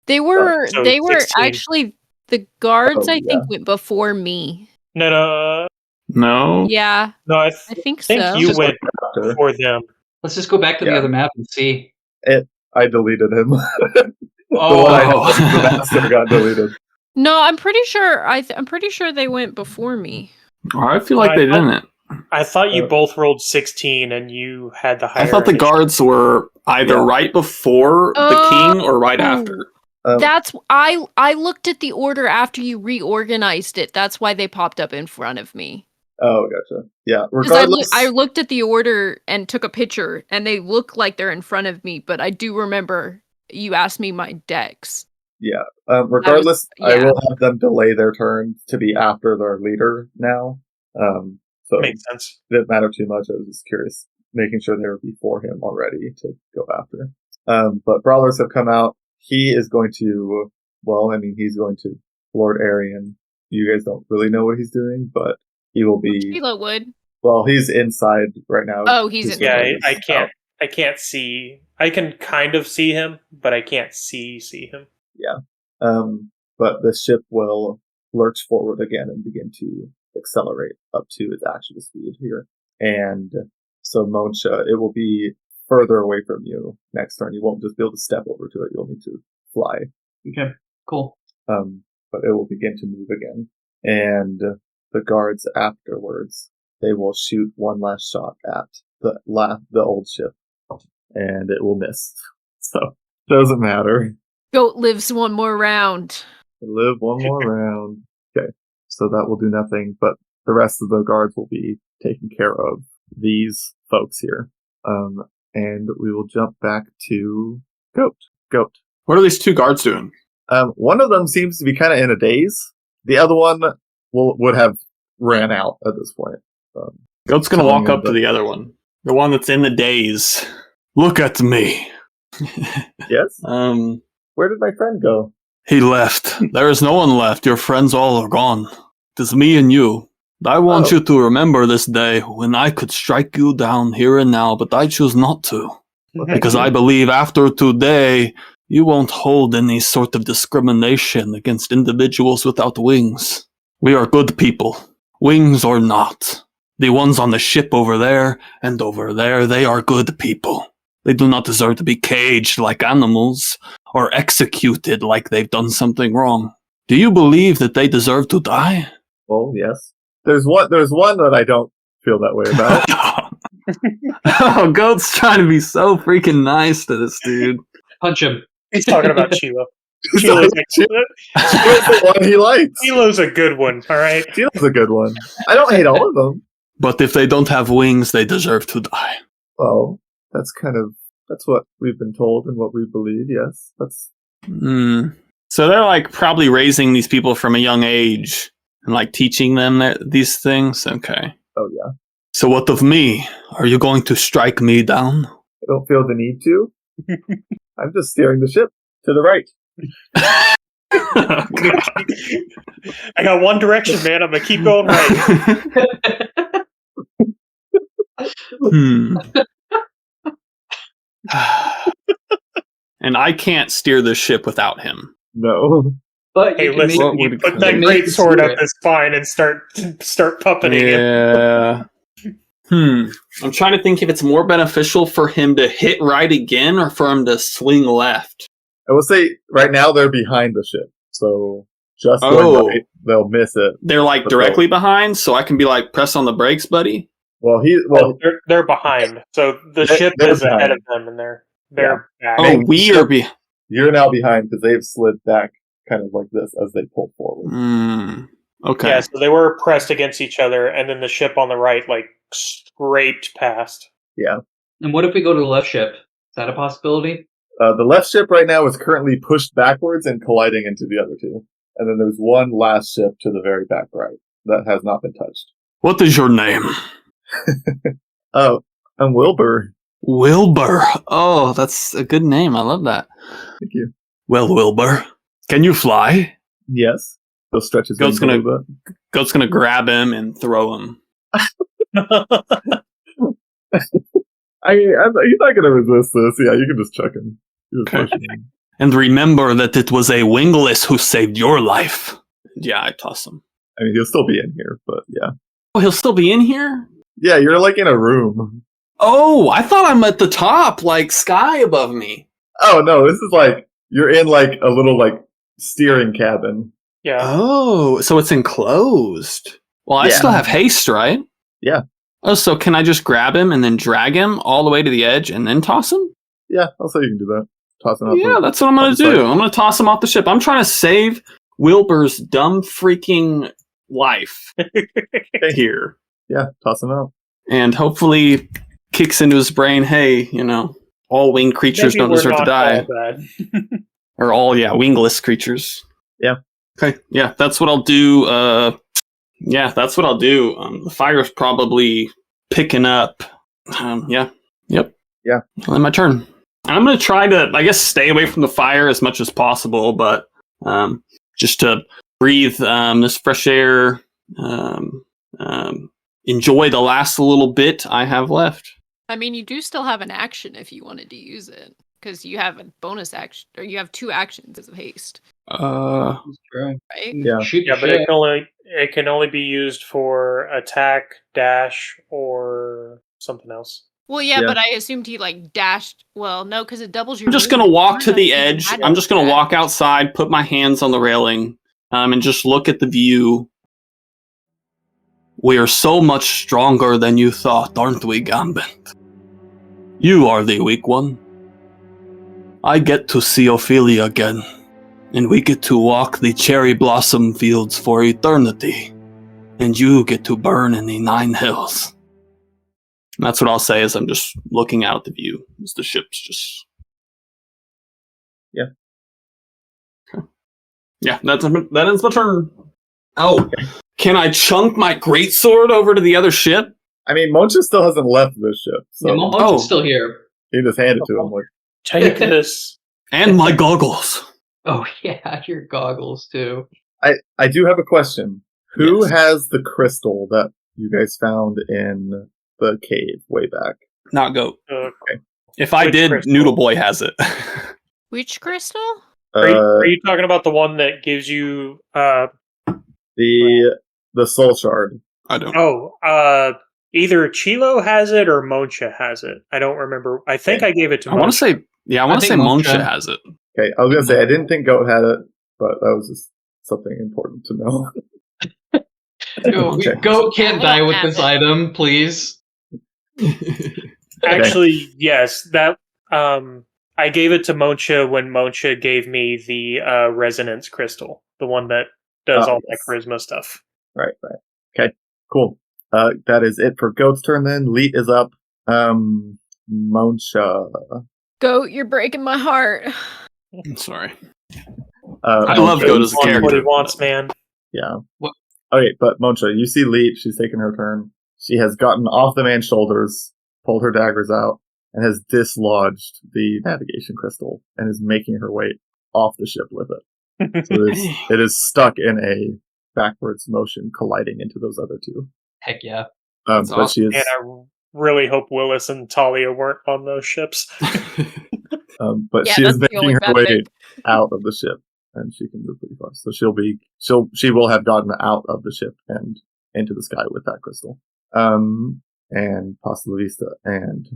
Speaker 4: They were
Speaker 2: So
Speaker 4: they were
Speaker 2: 16.
Speaker 4: actually the guards
Speaker 3: Oh,
Speaker 4: I think went before me.
Speaker 2: No,
Speaker 6: No.
Speaker 4: Yeah,
Speaker 2: I
Speaker 4: I think
Speaker 2: think
Speaker 4: so.
Speaker 2: you
Speaker 5: Just
Speaker 2: went
Speaker 3: after.
Speaker 2: before them.
Speaker 5: Let's just go back to the
Speaker 3: Yeah.
Speaker 5: other map and see.
Speaker 3: I deleted him. The
Speaker 5: Oh,
Speaker 3: one I had, the master got deleted.
Speaker 4: No, I'm pretty sure I'm pretty sure they went before me.
Speaker 6: I feel like they didn't.
Speaker 2: I thought you
Speaker 3: Oh.
Speaker 2: both rolled 16 and you had the higher.
Speaker 6: I thought the
Speaker 2: initiative.
Speaker 6: guards were either
Speaker 3: Yeah.
Speaker 6: right before the king or right after.
Speaker 4: That's I looked at the order after you reorganized it. That's why they popped up in front of me.
Speaker 3: Oh, gotcha. Yeah.
Speaker 4: 'Cause
Speaker 3: Regardless,
Speaker 4: I looked at the order and took a picture, and they look like they're in front of me. But I do remember you asked me my decks.
Speaker 3: yeah. Regardless, I
Speaker 4: yeah.
Speaker 3: will have them delay their turn to be after their leader now. So
Speaker 2: Makes sense.
Speaker 3: it didn't matter too much. I was just curious, making sure they were before him already to go after. But brawlers have come out. He is going to, he's going to Lord Arian. You guys don't really know what he's doing, but he will be.
Speaker 4: Sheila would.
Speaker 3: Well, he's inside right now.
Speaker 4: Oh, he's
Speaker 3: His
Speaker 4: in.
Speaker 2: Yeah,
Speaker 3: guard is
Speaker 2: I can't.
Speaker 3: out.
Speaker 2: I can't see. I can kind of see him, but I can't see him.
Speaker 3: Yeah. But the ship will lurch forward again and begin to accelerate up to its actual speed here. And so Monsha, it will be further away from you next turn. You won't just be able to step over to it. You'll need to fly.
Speaker 5: Okay, cool.
Speaker 3: But it will begin to move again. And the guards afterwards, they will shoot one last shot at the old ship. And it will miss. So, doesn't matter.
Speaker 4: Goat lives one more round.
Speaker 3: They live one more round. Okay, so that will do nothing, but the rest of the guards will be taking care of these folks here. And we will jump back to Goat.
Speaker 6: What are these two guards doing?
Speaker 3: One of them seems to be kind of in a daze. The other one would have ran out at this point.
Speaker 6: Goat's gonna walk up to the other one. The one that's in the daze. Look at me.
Speaker 3: Yes? Where did my friend go?
Speaker 6: He left. There is no one left. Your friends all are gone. It is me and you. I want you to remember this day when I could strike you down here and now, but I choose not to. Because I believe after today, you won't hold any sort of discrimination against individuals without wings. We are good people. Wings or not. The ones on the ship over there and over there, they are good people. They do not deserve to be caged like animals or executed like they've done something wrong. Do you believe that they deserve to die?
Speaker 3: Well, yes. There's one that I don't feel that way about.
Speaker 6: Oh, Goat's trying to be so freaking nice to this dude.
Speaker 5: Punch him.
Speaker 2: He's talking about Chilo.
Speaker 3: Chilo's the one he likes.
Speaker 2: Chilo's a good one, all right?
Speaker 3: Chilo's a good one. I don't hate all of them.
Speaker 6: But if they don't have wings, they deserve to die.
Speaker 3: Well, that's what we've been told and what we believe, yes. That's
Speaker 6: So they're like probably raising these people from a young age and like teaching them these things? Okay.
Speaker 3: Oh, yeah.
Speaker 6: So what of me? Are you going to strike me down?
Speaker 3: I don't feel the need to. I'm just steering the ship to the right.
Speaker 2: I got one direction, man. I'm going to keep going right.
Speaker 6: And I can't steer the ship without him.
Speaker 3: No.
Speaker 5: But
Speaker 2: hey, listen, you put that great sword up his spine and start puppeting
Speaker 6: him. I'm trying to think if it's more beneficial for him to hit right again or for him to swing left.
Speaker 3: I will say, right now they're behind the ship. So, just going right, they'll miss it.
Speaker 6: They're like directly behind, so I can be like, press on the brakes, buddy?
Speaker 3: Well,
Speaker 2: they're behind. So the ship is ahead of them, and they're back.
Speaker 6: Oh, we are behind.
Speaker 3: You're now behind because they've slid back kind of like this as they pull forward.
Speaker 6: Okay.
Speaker 2: Yeah, so they were pressed against each other, and then the ship on the right, like, scraped past.
Speaker 3: Yeah.
Speaker 5: And what if we go to the left ship? Is that a possibility?
Speaker 3: The left ship right now is currently pushed backwards and colliding into the other two. And then there's one last ship to the very back right that has not been touched.
Speaker 6: What is your name?
Speaker 3: Oh, I'm Wilbur.
Speaker 6: Wilbur. Oh, that's a good name. I love that.
Speaker 3: Thank you.
Speaker 6: Well, Wilbur, can you fly?
Speaker 3: Yes. He'll stretch his
Speaker 6: Goat's gonna grab him and throw him.
Speaker 3: He's not gonna resist this. Yeah, you can just chuck him.
Speaker 6: Okay. And remember that it was a wingless who saved your life. Yeah, I toss him.
Speaker 3: I mean, he'll still be in here, but yeah.
Speaker 6: Oh, he'll still be in here?
Speaker 3: Yeah, you're like in a room.
Speaker 6: Oh, I thought I'm at the top, like sky above me.
Speaker 3: Oh, no, this is like, you're in like a little like steering cabin.
Speaker 2: Yeah.
Speaker 6: Oh, so it's enclosed. Well, I still have haste, right?
Speaker 3: Yeah.
Speaker 6: Oh, so can I just grab him and then drag him all the way to the edge and then toss him?
Speaker 3: Yeah, I'll say you can do that. Toss him off.
Speaker 6: Yeah, that's what I'm going to do. I'm going to toss him off the ship. I'm trying to save Wilbur's dumb freaking life here.
Speaker 3: Yeah, toss him out.
Speaker 6: And hopefully kicks into his brain, hey, all winged creatures don't deserve to die. Or all, wingless creatures.
Speaker 3: Yeah.
Speaker 6: Okay, yeah, that's what I'll do. That's what I'll do. The fire's probably picking up. Yep.
Speaker 3: Yeah.
Speaker 6: Then my turn. I'm going to try to, I guess, stay away from the fire as much as possible, but just to breathe this fresh air, enjoy the last little bit I have left.
Speaker 4: I mean, you do still have an action if you wanted to use it, because you have a bonus action, or you have 2 actions as of haste,
Speaker 6: Uh,
Speaker 5: That's true.
Speaker 4: right?
Speaker 3: Yeah.
Speaker 5: Shoot
Speaker 2: Yeah,
Speaker 5: the
Speaker 2: but
Speaker 5: ship.
Speaker 2: it can only be used for attack, dash, or something else.
Speaker 4: Well, yeah,
Speaker 3: Yeah.
Speaker 4: but I assumed he like dashed. Well, no, because it doubles your.
Speaker 6: I'm just gonna
Speaker 4: movement.
Speaker 6: walk
Speaker 4: I
Speaker 6: to
Speaker 4: don't know
Speaker 6: the
Speaker 4: if you
Speaker 6: edge.
Speaker 4: had
Speaker 6: I'm just gonna
Speaker 4: that.
Speaker 6: walk outside, put my hands on the railing, and just look at the view. We are so much stronger than you thought, aren't we, Gambit? You are the weak one. I get to see Ophelia again, and we get to walk the cherry blossom fields for eternity, and you get to burn in the 9 hills. And that's what I'll say as I'm just looking out at the view, as the ship's just...
Speaker 3: Yeah.
Speaker 6: Okay. Yeah, that ends my turn. Oh, can I chunk my greatsword over to the other ship?
Speaker 3: I mean, Moncha still hasn't left the ship, so
Speaker 5: Yeah, Momo's still here.
Speaker 3: he just handed it to him. Like,
Speaker 2: Take this.
Speaker 6: And my goggles.
Speaker 5: Oh yeah, your goggles too.
Speaker 3: I do have a question. Who
Speaker 6: Yes.
Speaker 3: has the crystal that you guys found in the cave way back?
Speaker 6: Not goat.
Speaker 2: Uh,
Speaker 6: If I
Speaker 2: Which
Speaker 6: did,
Speaker 2: crystal?
Speaker 6: Noodle Boy has it.
Speaker 4: Which crystal?
Speaker 2: are you talking about the one that gives you?
Speaker 3: The soul shard.
Speaker 6: I don't.
Speaker 2: Either Chilo has it or Moncha has it. I don't remember. I think I gave it to.
Speaker 6: I want to
Speaker 2: Moncha.
Speaker 6: say, yeah, I want to say
Speaker 5: think
Speaker 6: Moncha
Speaker 5: Moncha-
Speaker 6: has it.
Speaker 3: Okay, I was gonna say I didn't think Goat had it, but that was just something important to know. Okay.
Speaker 5: Goat can't
Speaker 4: I
Speaker 5: die
Speaker 4: don't
Speaker 5: with
Speaker 4: have
Speaker 5: this
Speaker 4: it.
Speaker 5: item, please.
Speaker 2: Actually, yes. That I gave it to Moncha when Moncha gave me the resonance crystal, the one that does
Speaker 3: Oh,
Speaker 2: all
Speaker 3: yes.
Speaker 2: my charisma stuff.
Speaker 3: Right. Okay, cool. That is it for Goat's turn then. Leet is up. Moncha.
Speaker 4: Goat, you're breaking my heart.
Speaker 6: I'm sorry.
Speaker 3: I
Speaker 6: love Goat as a
Speaker 2: Wants what he
Speaker 6: character.
Speaker 2: wants, man.
Speaker 3: Yeah.
Speaker 5: What?
Speaker 3: Okay, but Moncha, you see Leet. She's taken her turn. She has gotten off the man's shoulders, pulled her daggers out, and has dislodged the navigation crystal and is making her way off the ship with it. So it is stuck in a backwards motion, colliding into those other 2.
Speaker 5: Heck yeah.
Speaker 6: That's
Speaker 3: But
Speaker 6: awesome.
Speaker 3: she is,
Speaker 2: And I really hope Willis and Talia weren't on those ships.
Speaker 3: but
Speaker 4: Yeah,
Speaker 3: she is
Speaker 4: that's the only
Speaker 3: making her
Speaker 4: bad
Speaker 3: way
Speaker 4: thing.
Speaker 3: out of the ship, and she can move pretty fast. So she will have gotten out of the ship and into the sky with that crystal. And Pasta La Vista and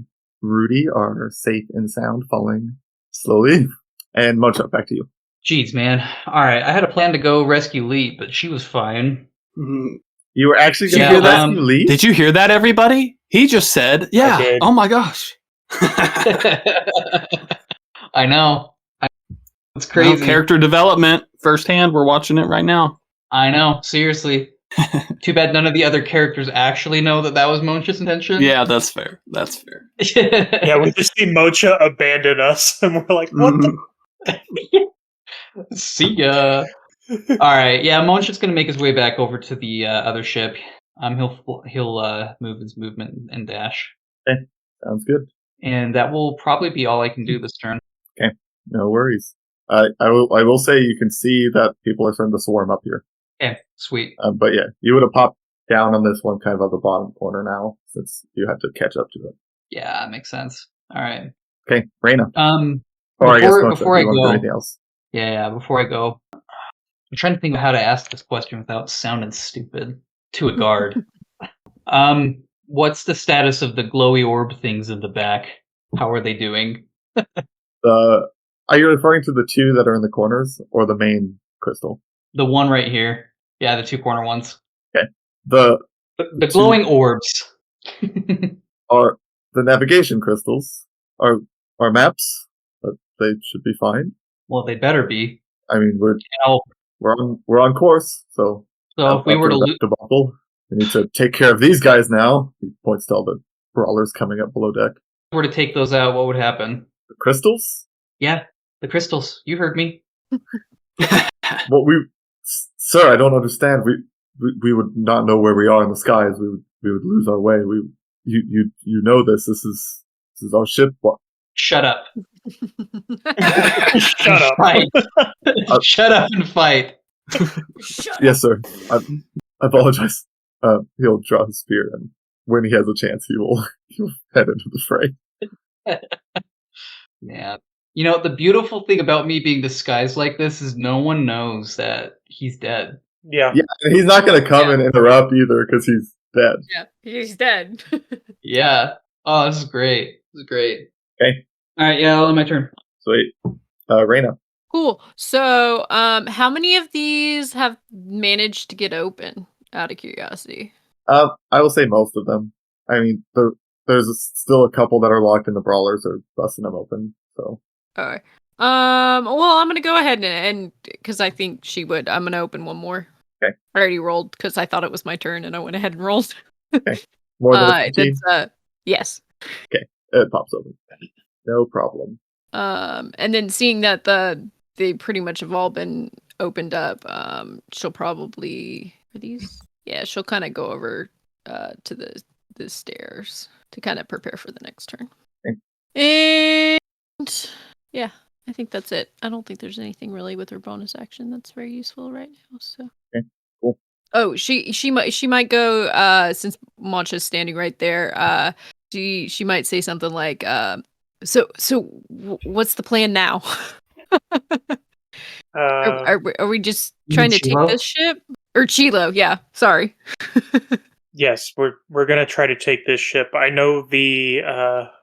Speaker 3: Rudy are safe and sound, falling slowly. And Mocha, back to you.
Speaker 5: Jeez, man. All right, I had a plan to go rescue Lee, but she was fine.
Speaker 3: You were actually going to
Speaker 5: Yeah,
Speaker 3: hear that Lee?
Speaker 6: Did you hear that, everybody? He just said, yeah.
Speaker 2: did.
Speaker 6: Oh my gosh.
Speaker 5: I know. It's
Speaker 6: Well,
Speaker 5: crazy.
Speaker 6: character development firsthand. We're watching it right now.
Speaker 5: I know. Seriously. Too bad none of the other characters actually know that was Moncha's intention.
Speaker 6: Yeah, that's fair. That's fair.
Speaker 2: Yeah, we just see Mocha abandon us, and we're like, what the?
Speaker 5: See ya. All right. Yeah, Moncha's gonna make his way back over to the other ship. He'll move his movement and dash,
Speaker 3: Sounds good.
Speaker 5: and that will probably be all I can do this turn.
Speaker 3: No worries. I will say you can see that people are starting to swarm up here.
Speaker 5: Okay, sweet.
Speaker 3: But yeah, you would have popped down on this one kind of at the bottom corner now, since you had to catch up to it.
Speaker 5: Yeah, that makes sense. All right.
Speaker 3: Okay, Reyna.
Speaker 5: Before I
Speaker 3: Mocha,
Speaker 5: go,
Speaker 3: do you want to do anything else?
Speaker 5: yeah, before I go, I'm trying to think of how to ask this question without sounding stupid to a guard. What's the status of the glowy orb things in the back? How are they doing?
Speaker 3: Are you referring to the 2 that are in the corners or the main crystal?
Speaker 5: The one right here. Yeah, the 2 corner ones.
Speaker 3: The
Speaker 5: The glowing orbs.
Speaker 3: are the navigation crystals are maps, but they should be fine.
Speaker 5: Well, they better be.
Speaker 3: I mean, we're
Speaker 5: Hell,
Speaker 3: on course, so
Speaker 5: so if we were to lose,
Speaker 3: debacle, we need to take care of these guys now. He points to all the brawlers coming up below deck.
Speaker 5: take those out, what would happen?
Speaker 3: The crystals?
Speaker 5: Yeah, the crystals. You heard me.
Speaker 3: Well, sir, I don't understand. We would not know where we are in the skies. We would lose our way. You know this. This is our ship.
Speaker 5: Shut up.
Speaker 2: Shut up.
Speaker 5: Fight. Shut up and fight.
Speaker 3: Yes, sir. I apologize. He'll draw his spear and when he has a chance, he will head into the fray.
Speaker 5: Yeah. You know, the beautiful thing about me being disguised like this is no one knows that he's dead.
Speaker 2: Yeah.
Speaker 3: Yeah, and he's not going to come and interrupt either because he's dead.
Speaker 4: Yeah, he's dead.
Speaker 5: Yeah. Oh, this is great. This is great.
Speaker 3: Okay.
Speaker 5: All right, yeah, my turn.
Speaker 3: Sweet. Reyna.
Speaker 4: Cool. So, how many of these have managed to get open? Out of curiosity.
Speaker 3: I will say most of them. I mean, there's still a couple that are locked in the brawlers or busting them open. So.
Speaker 4: Okay. Well, I'm gonna go ahead and because I think she would. I'm gonna open one more.
Speaker 3: Okay.
Speaker 4: I already rolled because I thought it was my turn, and I went ahead and rolled.
Speaker 3: Okay. More than a 15?
Speaker 4: That's yes.
Speaker 3: Okay. It pops open. No problem.
Speaker 4: And then seeing that they pretty much have all been opened up, she'll probably are these. Yeah, she'll kind of go over to the stairs to kind of prepare for the next turn.
Speaker 3: Okay.
Speaker 4: And yeah, I think that's it. I don't think there's anything really with her bonus action that's very useful right now. So
Speaker 3: okay, cool.
Speaker 4: Oh, she might go since Mancha's standing right there. She might say something like so what's the plan now? Are we just trying to take this ship? Or Chilo, yeah. Sorry.
Speaker 2: Yes, we're gonna try to take this ship. I know the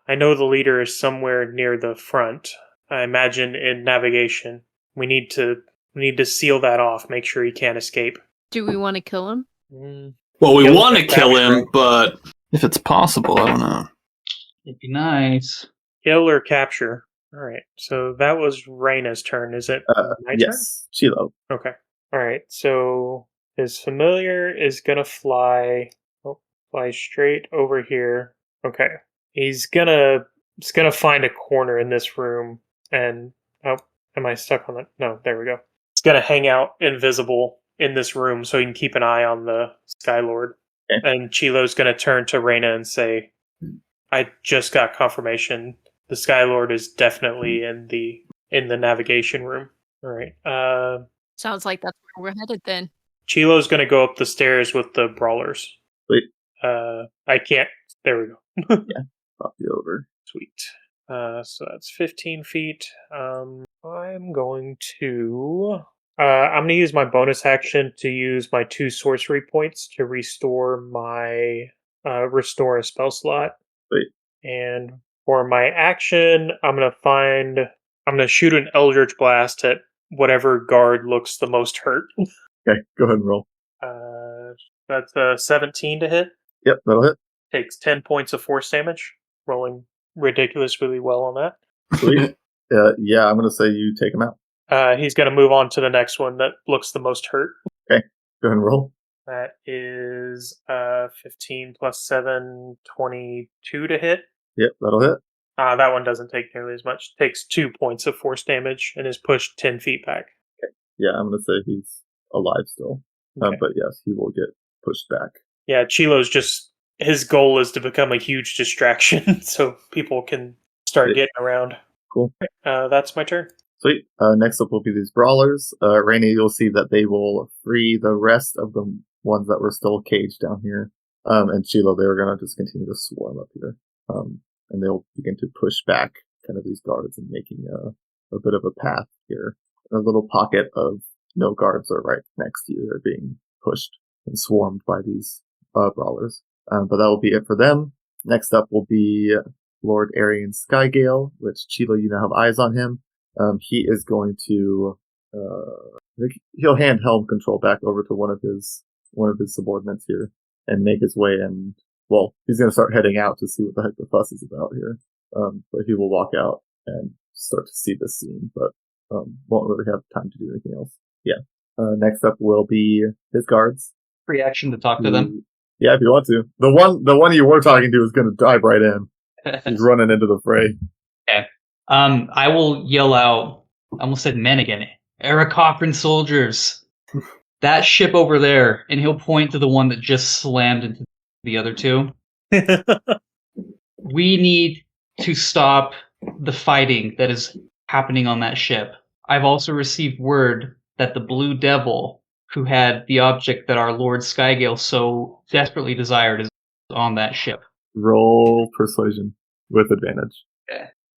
Speaker 2: leader is somewhere near the front. I imagine in navigation. We need to seal that off. Make sure he can't escape.
Speaker 4: Do we want to kill him?
Speaker 6: Well, we want to kill him, but if it's possible, I don't know.
Speaker 5: It'd be nice.
Speaker 2: Kill or capture. All right. So that was Reyna's turn. Is it my turn?
Speaker 3: Yes, Chilo.
Speaker 2: Okay. All right. So his familiar is gonna fly straight over here. Okay. He's gonna find a corner in this room and am I stuck on it? No, there we go. He's gonna hang out invisible in this room so he can keep an eye on the Skylord.
Speaker 3: Okay.
Speaker 2: And Chilo's gonna turn to Reyna and say, I just got confirmation. The Skylord is definitely in the navigation room. All right.
Speaker 4: Sounds like that's where we're headed then.
Speaker 2: Chilo's gonna go up the stairs with the brawlers.
Speaker 3: Sweet.
Speaker 2: I can't. There we go.
Speaker 3: Yeah, pop you over.
Speaker 2: Sweet. So that's 15 feet. I'm going to use my bonus action to use my 2 sorcery points to restore my restore a spell slot.
Speaker 3: Sweet.
Speaker 2: And for my action, I'm gonna shoot an Eldritch Blast at whatever guard looks the most hurt.
Speaker 3: Okay, go ahead and roll.
Speaker 2: That's a 17 to hit.
Speaker 3: Yep, that'll hit.
Speaker 2: Takes 10 points of force damage. Rolling ridiculously well on that.
Speaker 3: Sweet. Yeah, I'm going to say you take him out.
Speaker 2: He's going to move on to the next one that looks the most hurt.
Speaker 3: Okay, go ahead and roll.
Speaker 2: That is 15 plus 7, 22 to hit.
Speaker 3: Yep, that'll hit.
Speaker 2: That one doesn't take nearly as much. Takes 2 points of force damage and is pushed 10 feet back.
Speaker 3: Okay. Yeah, I'm going to say he's alive still.
Speaker 2: Okay.
Speaker 3: But yes, he will get pushed back.
Speaker 2: Yeah, Chilo's his goal is to become a huge distraction so people can start getting around.
Speaker 3: Cool.
Speaker 2: That's my turn.
Speaker 3: Sweet. Next up will be these brawlers. Rainy, you'll see that they will free the rest of the ones that were still caged down here. And Chilo, they're going to just continue to swarm up here. And they'll begin to push back kind of these guards and making a bit of a path here. A little pocket of no guards are right next to you. They're being pushed and swarmed by these brawlers. But that will be it for them. Next up will be Lord Arian Skygale, which Chilo, you now have eyes on him. He is going to he'll hand helm control back over to one of his subordinates here and make his way in. Well, he's going to start heading out to see what the heck the fuss is about here. But he will walk out and start to see this scene, but won't really have time to do anything else. Yeah. Next up will be his guards.
Speaker 5: Free action to talk to them.
Speaker 3: Yeah, if you want to. The one you were talking to is going to dive right in. He's running into the fray.
Speaker 5: Okay. I will yell out. I almost said men again. Eric Cochran soldiers. That ship over there, and he'll point to the one that just slammed into the other two. We need to stop the fighting that is happening on that ship. I've also received word that the Blue Devil, who had the object that our Lord Skygale so desperately desired, is on that ship.
Speaker 3: Roll persuasion with advantage.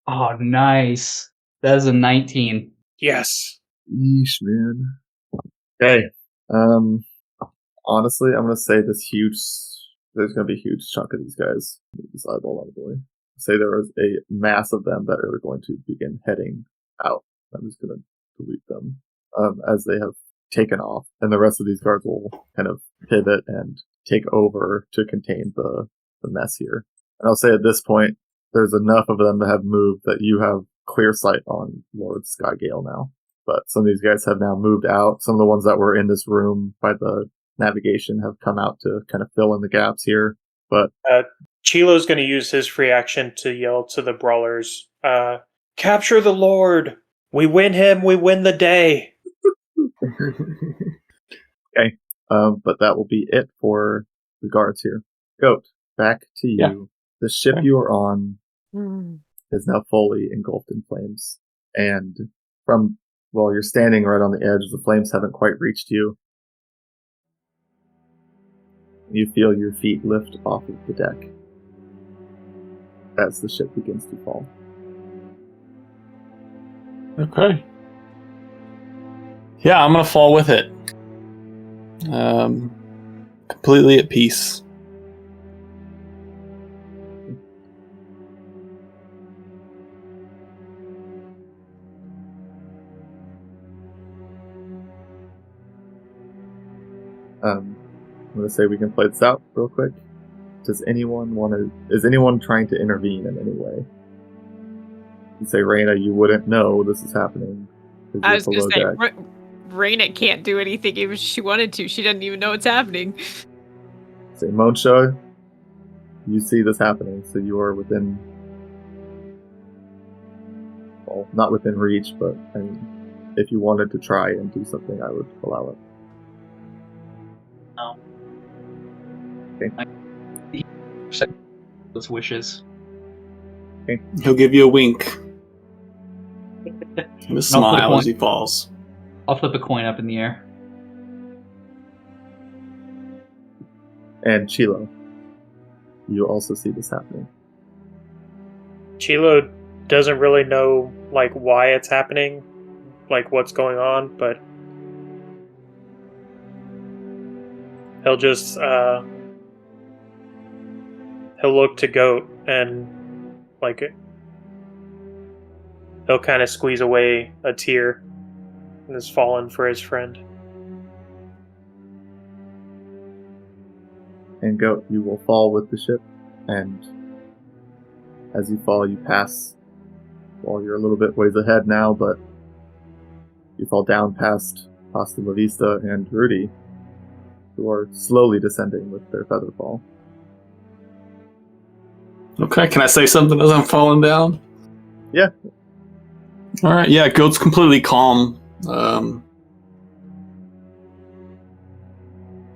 Speaker 5: Oh, nice. That is a 19.
Speaker 2: Yes.
Speaker 3: Yeesh, man. Okay. Honestly, I'm gonna say there's gonna be a huge chunk of these guys. This eyeball out of the way. Say there is a mass of them that are going to begin heading out. I'm just gonna delete them as they have taken off, and the rest of these guards will kind of pivot and take over to contain the mess here. And I'll say at this point, there's enough of them to have moved that you have clear sight on Lord Skygale now. But some of these guys have now moved out. Some of the ones that were in this room by the navigation have come out to kind of fill in the gaps here. But
Speaker 2: Chilo's going to use his free action to yell to the brawlers, capture the Lord! We win him, we win the day!
Speaker 3: Okay. But that will be it for the guards here. Goat, back to you.
Speaker 6: Yeah.
Speaker 3: The ship you are on is now fully engulfed in flames. And you're standing right on the edge, the flames haven't quite reached you. You feel your feet lift off of the deck as the ship begins to fall.
Speaker 6: Okay. Yeah, I'm gonna fall with it. Completely at peace.
Speaker 3: I'm going to say we can play this out real quick. Is anyone trying to intervene in any way? You say, Raina, you wouldn't know this is happening.
Speaker 4: I was going to say, Raina can't do anything even if she wanted to. She doesn't even know what's happening.
Speaker 3: Say, Monsha, you see this happening, so you are within... Well, not within reach, but I mean, if you wanted to try and do something, I would allow it.
Speaker 5: No.
Speaker 3: Okay.
Speaker 5: Those wishes.
Speaker 3: Okay.
Speaker 6: He'll give you a wink. And a smile
Speaker 5: coin.
Speaker 6: as he falls.
Speaker 5: I'll flip a coin up in the air.
Speaker 3: And Chilo, you also see this happening.
Speaker 2: Chilo doesn't really know why it's happening, what's going on, but he'll just he'll look to Goat and he'll kind of squeeze away a tear and has fallen for his friend.
Speaker 3: And Goat, you will fall with the ship, and as you fall, you pass. Well, you're a little bit ways ahead now, but you fall down past Pasta La Vista and Rudy, who are slowly descending with their feather fall.
Speaker 6: Okay, can I say something as I'm falling down?
Speaker 3: Yeah.
Speaker 6: Alright, yeah, Goat's completely calm.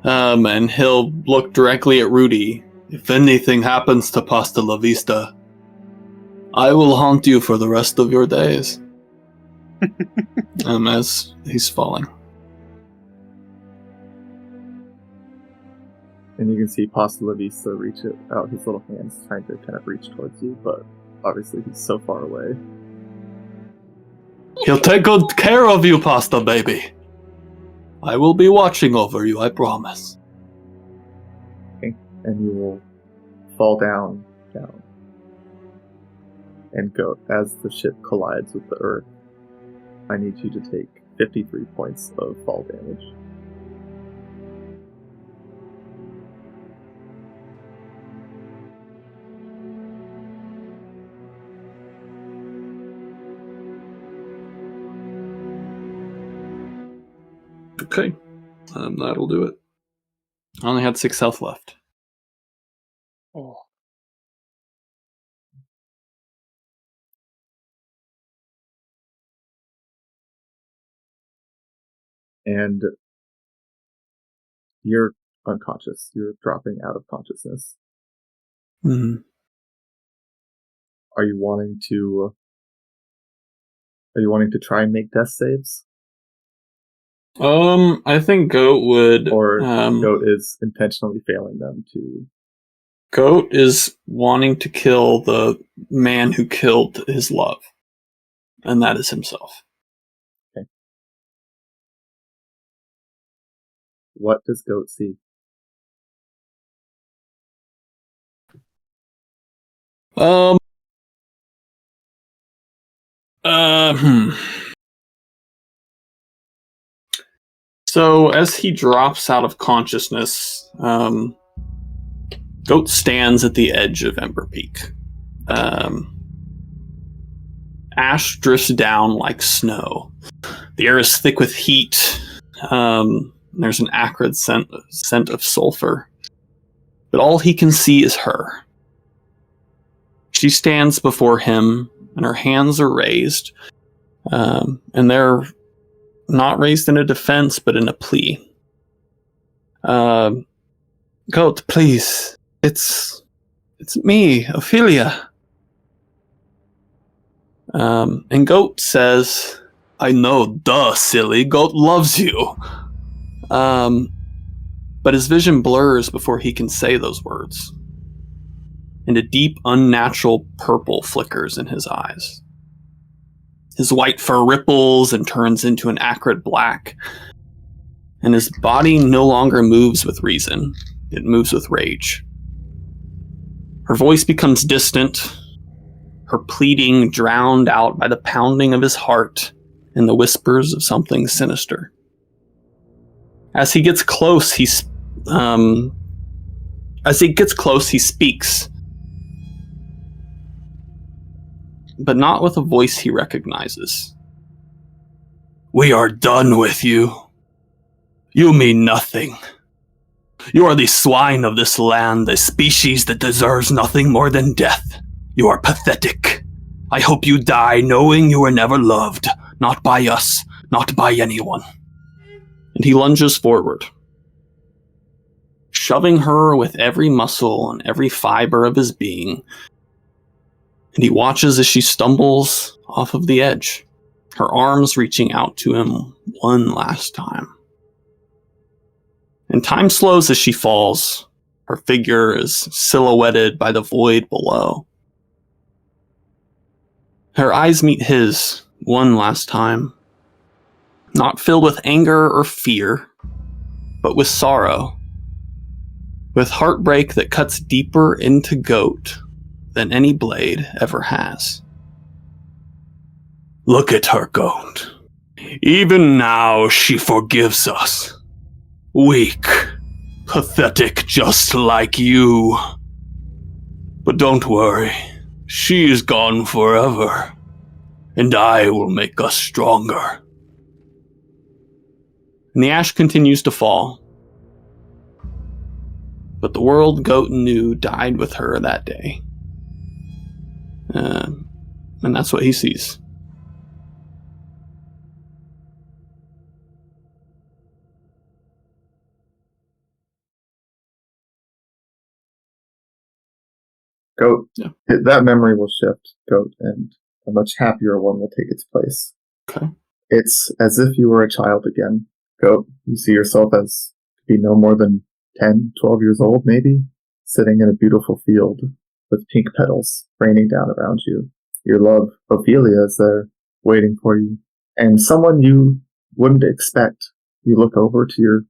Speaker 6: And he'll look directly at Rudy. If anything happens to Pasta La Vista, I will haunt you for the rest of your days. As he's falling.
Speaker 3: And you can see Pasta La Vista reach out his little hands, trying to kind of reach towards you, but obviously he's so far away.
Speaker 6: He'll take good care of you, Pasta baby. I will be watching over you, I promise.
Speaker 3: Okay. And you will fall down. And go as the ship collides with the earth. I need you to take 53 points of fall damage.
Speaker 6: Okay, that'll do it. I only had 6 health left.
Speaker 2: Oh.
Speaker 3: And you're unconscious. You're dropping out of consciousness.
Speaker 6: Mm-hmm.
Speaker 3: Are you wanting to try and make death saves?
Speaker 6: I think Goat would...
Speaker 3: Or Goat is intentionally failing them to...
Speaker 6: Goat is wanting to kill the man who killed his love, and that is himself.
Speaker 3: Okay. What does Goat see?
Speaker 6: So as he drops out of consciousness, Goat stands at the edge of Ember Peak. Ash drifts down like snow. The air is thick with heat. There's an acrid scent of sulfur. But all he can see is her. She stands before him, and her hands are raised. And they're not raised in a defense, but in a plea. Goat, please. It's me, Ophelia. And Goat says, I know, duh, silly. Goat loves you. But his vision blurs before he can say those words. And a deep, unnatural purple flickers in his eyes. His white fur ripples and turns into an acrid black. And his body no longer moves with reason. It moves with rage. Her voice becomes distant, her pleading drowned out by the pounding of his heart and the whispers of something sinister. As he gets close, he speaks. But not with a voice he recognizes. We are done with you. You mean nothing. You are the swine of this land, a species that deserves nothing more than death. You are pathetic. I hope you die knowing you were never loved, not by us, not by anyone. And he lunges forward, shoving her with every muscle and every fiber of his being. And he watches as she stumbles off of the edge, her arms reaching out to him one last time. And time slows as she falls. Her figure is silhouetted by the void below. Her eyes meet his one last time, not filled with anger or fear, but with sorrow, with heartbreak that cuts deeper into Goat than any blade ever has. Look at her, Goat. Even now she forgives us. Weak, pathetic, just like you. But don't worry, she is gone forever, and I will make us stronger. And the ash continues to fall. But the world Goat knew died with her that day. And that's what he sees.
Speaker 3: Goat.
Speaker 6: Yeah.
Speaker 3: That memory will shift, Goat, and a much happier one will take its place.
Speaker 6: Okay.
Speaker 3: It's as if you were a child again. Goat, you see yourself as to be no more than 10, 12 years old, maybe, sitting in a beautiful field with pink petals raining down around you. Your love, Ophelia, is there waiting for you. And someone you wouldn't expect. You look over to your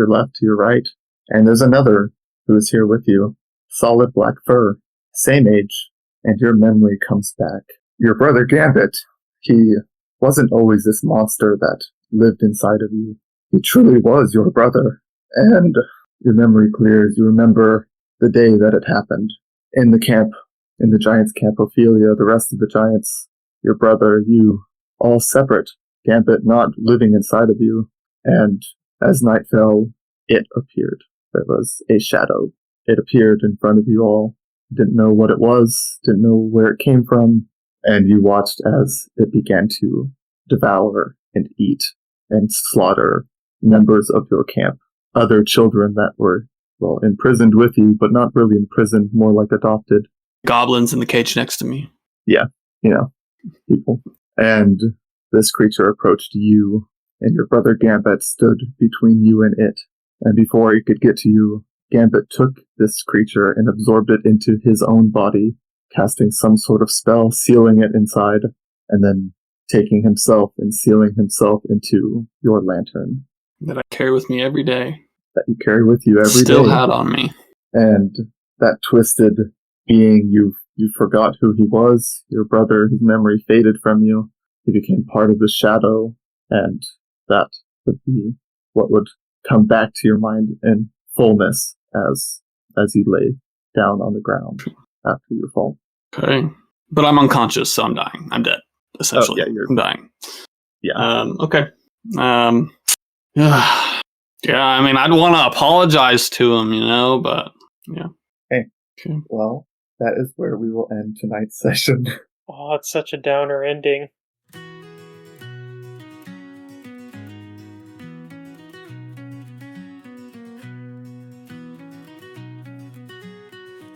Speaker 3: left, to your right, and there's another who is here with you. Solid black fur, same age, and your memory comes back. Your brother Gambit, he wasn't always this monster that lived inside of you. He truly was your brother. And your memory clears. You remember the day that it happened. In the camp, in the Giants' camp, Ophelia, the rest of the Giants, your brother, you, all separate. Gambit not living inside of you. And as night fell, it appeared. There was a shadow. It appeared in front of you all. Didn't know what it was, didn't know where it came from, and you watched as it began to devour and eat and slaughter members of your camp. Other children that were, well, imprisoned with you, but not really imprisoned, more like adopted.
Speaker 6: Goblins in the cage next to me.
Speaker 3: Yeah, people. And this creature approached you, and your brother Gambit stood between you and it. And before he could get to you, Gambit took this creature and absorbed it into his own body, casting some sort of spell, sealing it inside, and then taking himself and sealing himself into your lantern.
Speaker 6: That I carry with me every day.
Speaker 3: That you carry with you every day.
Speaker 6: Still had on me.
Speaker 3: And that twisted being, you forgot who he was, your brother, his memory faded from you. He became part of the shadow, and that would be what would come back to your mind in fullness as you lay down on the ground after your fall.
Speaker 6: Okay. But I'm unconscious, so I'm dying. I'm dead, essentially.
Speaker 3: Oh, yeah,
Speaker 6: I'm dying.
Speaker 3: Yeah.
Speaker 6: Okay. Yeah, I mean, I'd want to apologize to him, but yeah.
Speaker 3: Hey.
Speaker 6: Okay.
Speaker 3: Well, that is where we will end tonight's session.
Speaker 2: Oh, it's such a downer ending.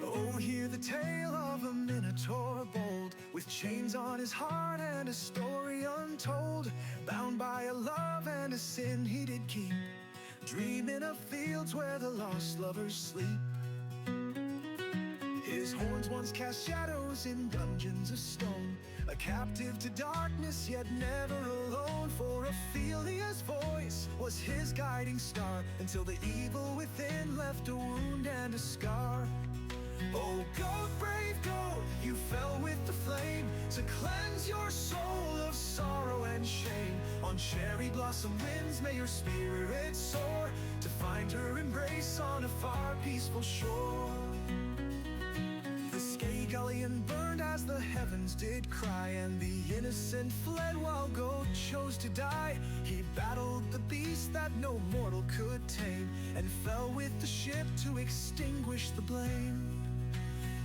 Speaker 7: Oh, hear the tale of a minotaur bold, with chains on his heart and a story untold, bound by a love and a sin he did keep, dreaming of fields where the lost lovers sleep. His horns once cast shadows in dungeons of stone, a captive to darkness yet never alone, for Ophelia's voice was his guiding star, until the evil within left a wound and a scar. Oh, goat, brave goat, you fell with the flame, to cleanse your soul of sorrow and shame. On cherry blossom winds may your spirit soar, to find her embrace on a far peaceful shore. The Skagullion burned as the heavens did cry, and the innocent fled while Goat chose to die. He battled the beast that no mortal could tame, and fell with the ship to extinguish the blame.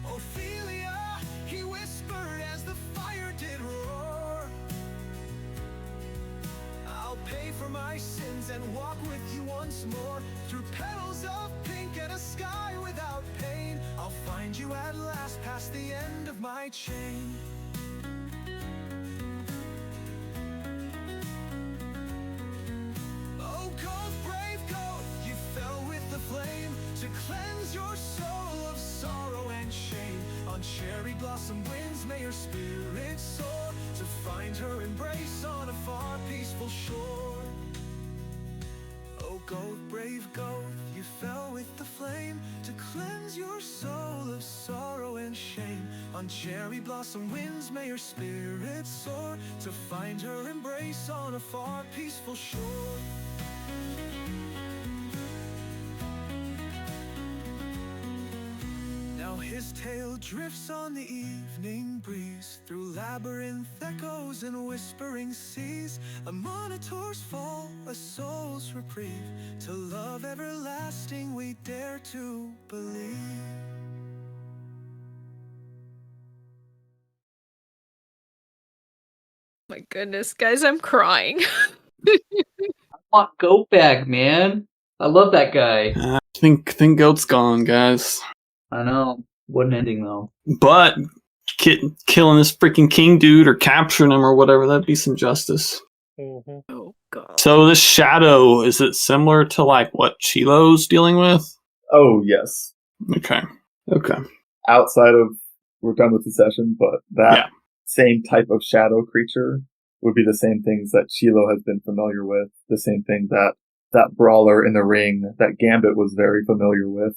Speaker 7: Ophelia, he whispered as the fire did roar, I'll pay for my sins and walk with you once more, through petals of pink and a sky without pain. I'll find you at last past the end of my chain. Oh, goat, brave goat, you fell with the flame, to cleanse your soul of sorrow and shame. On cherry blossom winds may your spirit soar, to find her embrace on a far peaceful shore. Oh, goat, brave goat, you fell with the flame, to cleanse your soul of sorrow and shame. On cherry blossom winds may your spirit soar, to find her embrace on a far peaceful shore. Now his tale drifts on the evening breeze, through labyrinth echoes and whispering seas. A minotaur's fall, a soul's reprieve, to love everlasting we dare to believe.
Speaker 4: My goodness, guys, I'm crying.
Speaker 5: I want Goat back, man. I love that guy.
Speaker 6: I think Goat's gone, guys.
Speaker 5: I know. What an ending, though.
Speaker 6: But killing this freaking king dude or capturing him or whatever, that'd be some justice.
Speaker 2: Mm-hmm.
Speaker 4: Oh, God.
Speaker 6: So this shadow, is it similar to like what Chilo's dealing with?
Speaker 3: Oh, yes.
Speaker 6: Okay.
Speaker 3: Outside of, we're done with the session, but that same type of shadow creature would be the same things that Chilo has been familiar with, the same thing that brawler in the ring that Gambit was very familiar with.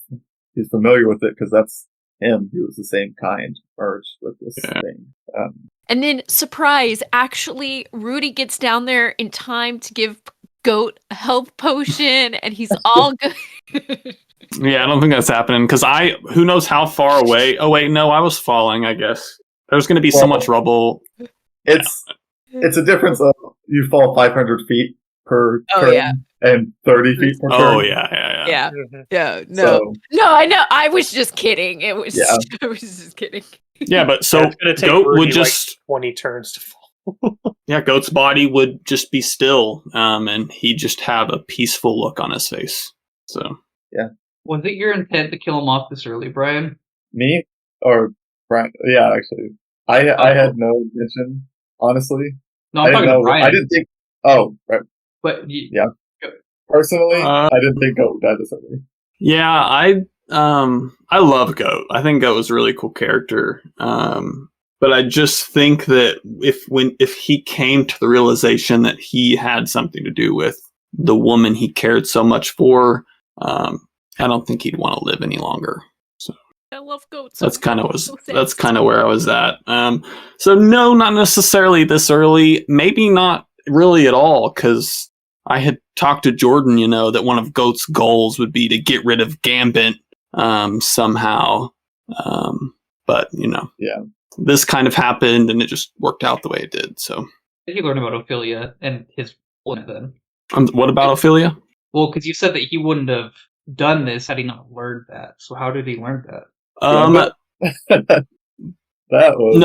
Speaker 3: He's familiar with it because that's him. He was the same kind, merged with this thing.
Speaker 4: And then, surprise, actually, Rudy gets down there in time to give Goat a health potion, and he's all good.
Speaker 6: Yeah, I don't think that's happening, because who knows how far away. Oh, wait, no, I was falling, I guess. There's going to be so much rubble.
Speaker 3: It's a difference of you fall 500 feet per turn and 30 feet per turn.
Speaker 6: Oh, yeah.
Speaker 4: No, I know. I was just kidding. I was just kidding.
Speaker 6: Yeah, but so
Speaker 2: it's gonna take
Speaker 6: Goat
Speaker 2: Rudy
Speaker 6: would just...
Speaker 2: like 20 turns to fall.
Speaker 6: Yeah, Goat's body would just be still, and he'd just have a peaceful look on his face. So...
Speaker 3: Yeah.
Speaker 5: Was it your intent to kill him off this early, Brian?
Speaker 3: Me? Or Brian? Yeah, actually. I had no intention, honestly.
Speaker 5: No, I'm talking to Brian.
Speaker 3: I didn't think... Oh, right.
Speaker 5: But
Speaker 3: Personally, I didn't think Goat would die this early.
Speaker 6: Yeah, I love Goat. I think Goat was a really cool character. But I just think that if he came to the realization that he had something to do with the woman he cared so much for, I don't think he'd want to live any longer. So
Speaker 4: I love goats.
Speaker 6: that's kind of where I was at. So no, not necessarily this early. Maybe not really at all, because I had talked to Jordan, that one of Goat's goals would be to get rid of Gambit somehow. But
Speaker 3: Yeah.
Speaker 6: this kind of happened, and it just worked out the way it did. So
Speaker 5: Did he learn about Ophelia and his woman then?
Speaker 6: what about Ophelia?
Speaker 5: Well, because you said that he wouldn't have done this had he not learned that. So how did he learn that?
Speaker 3: That was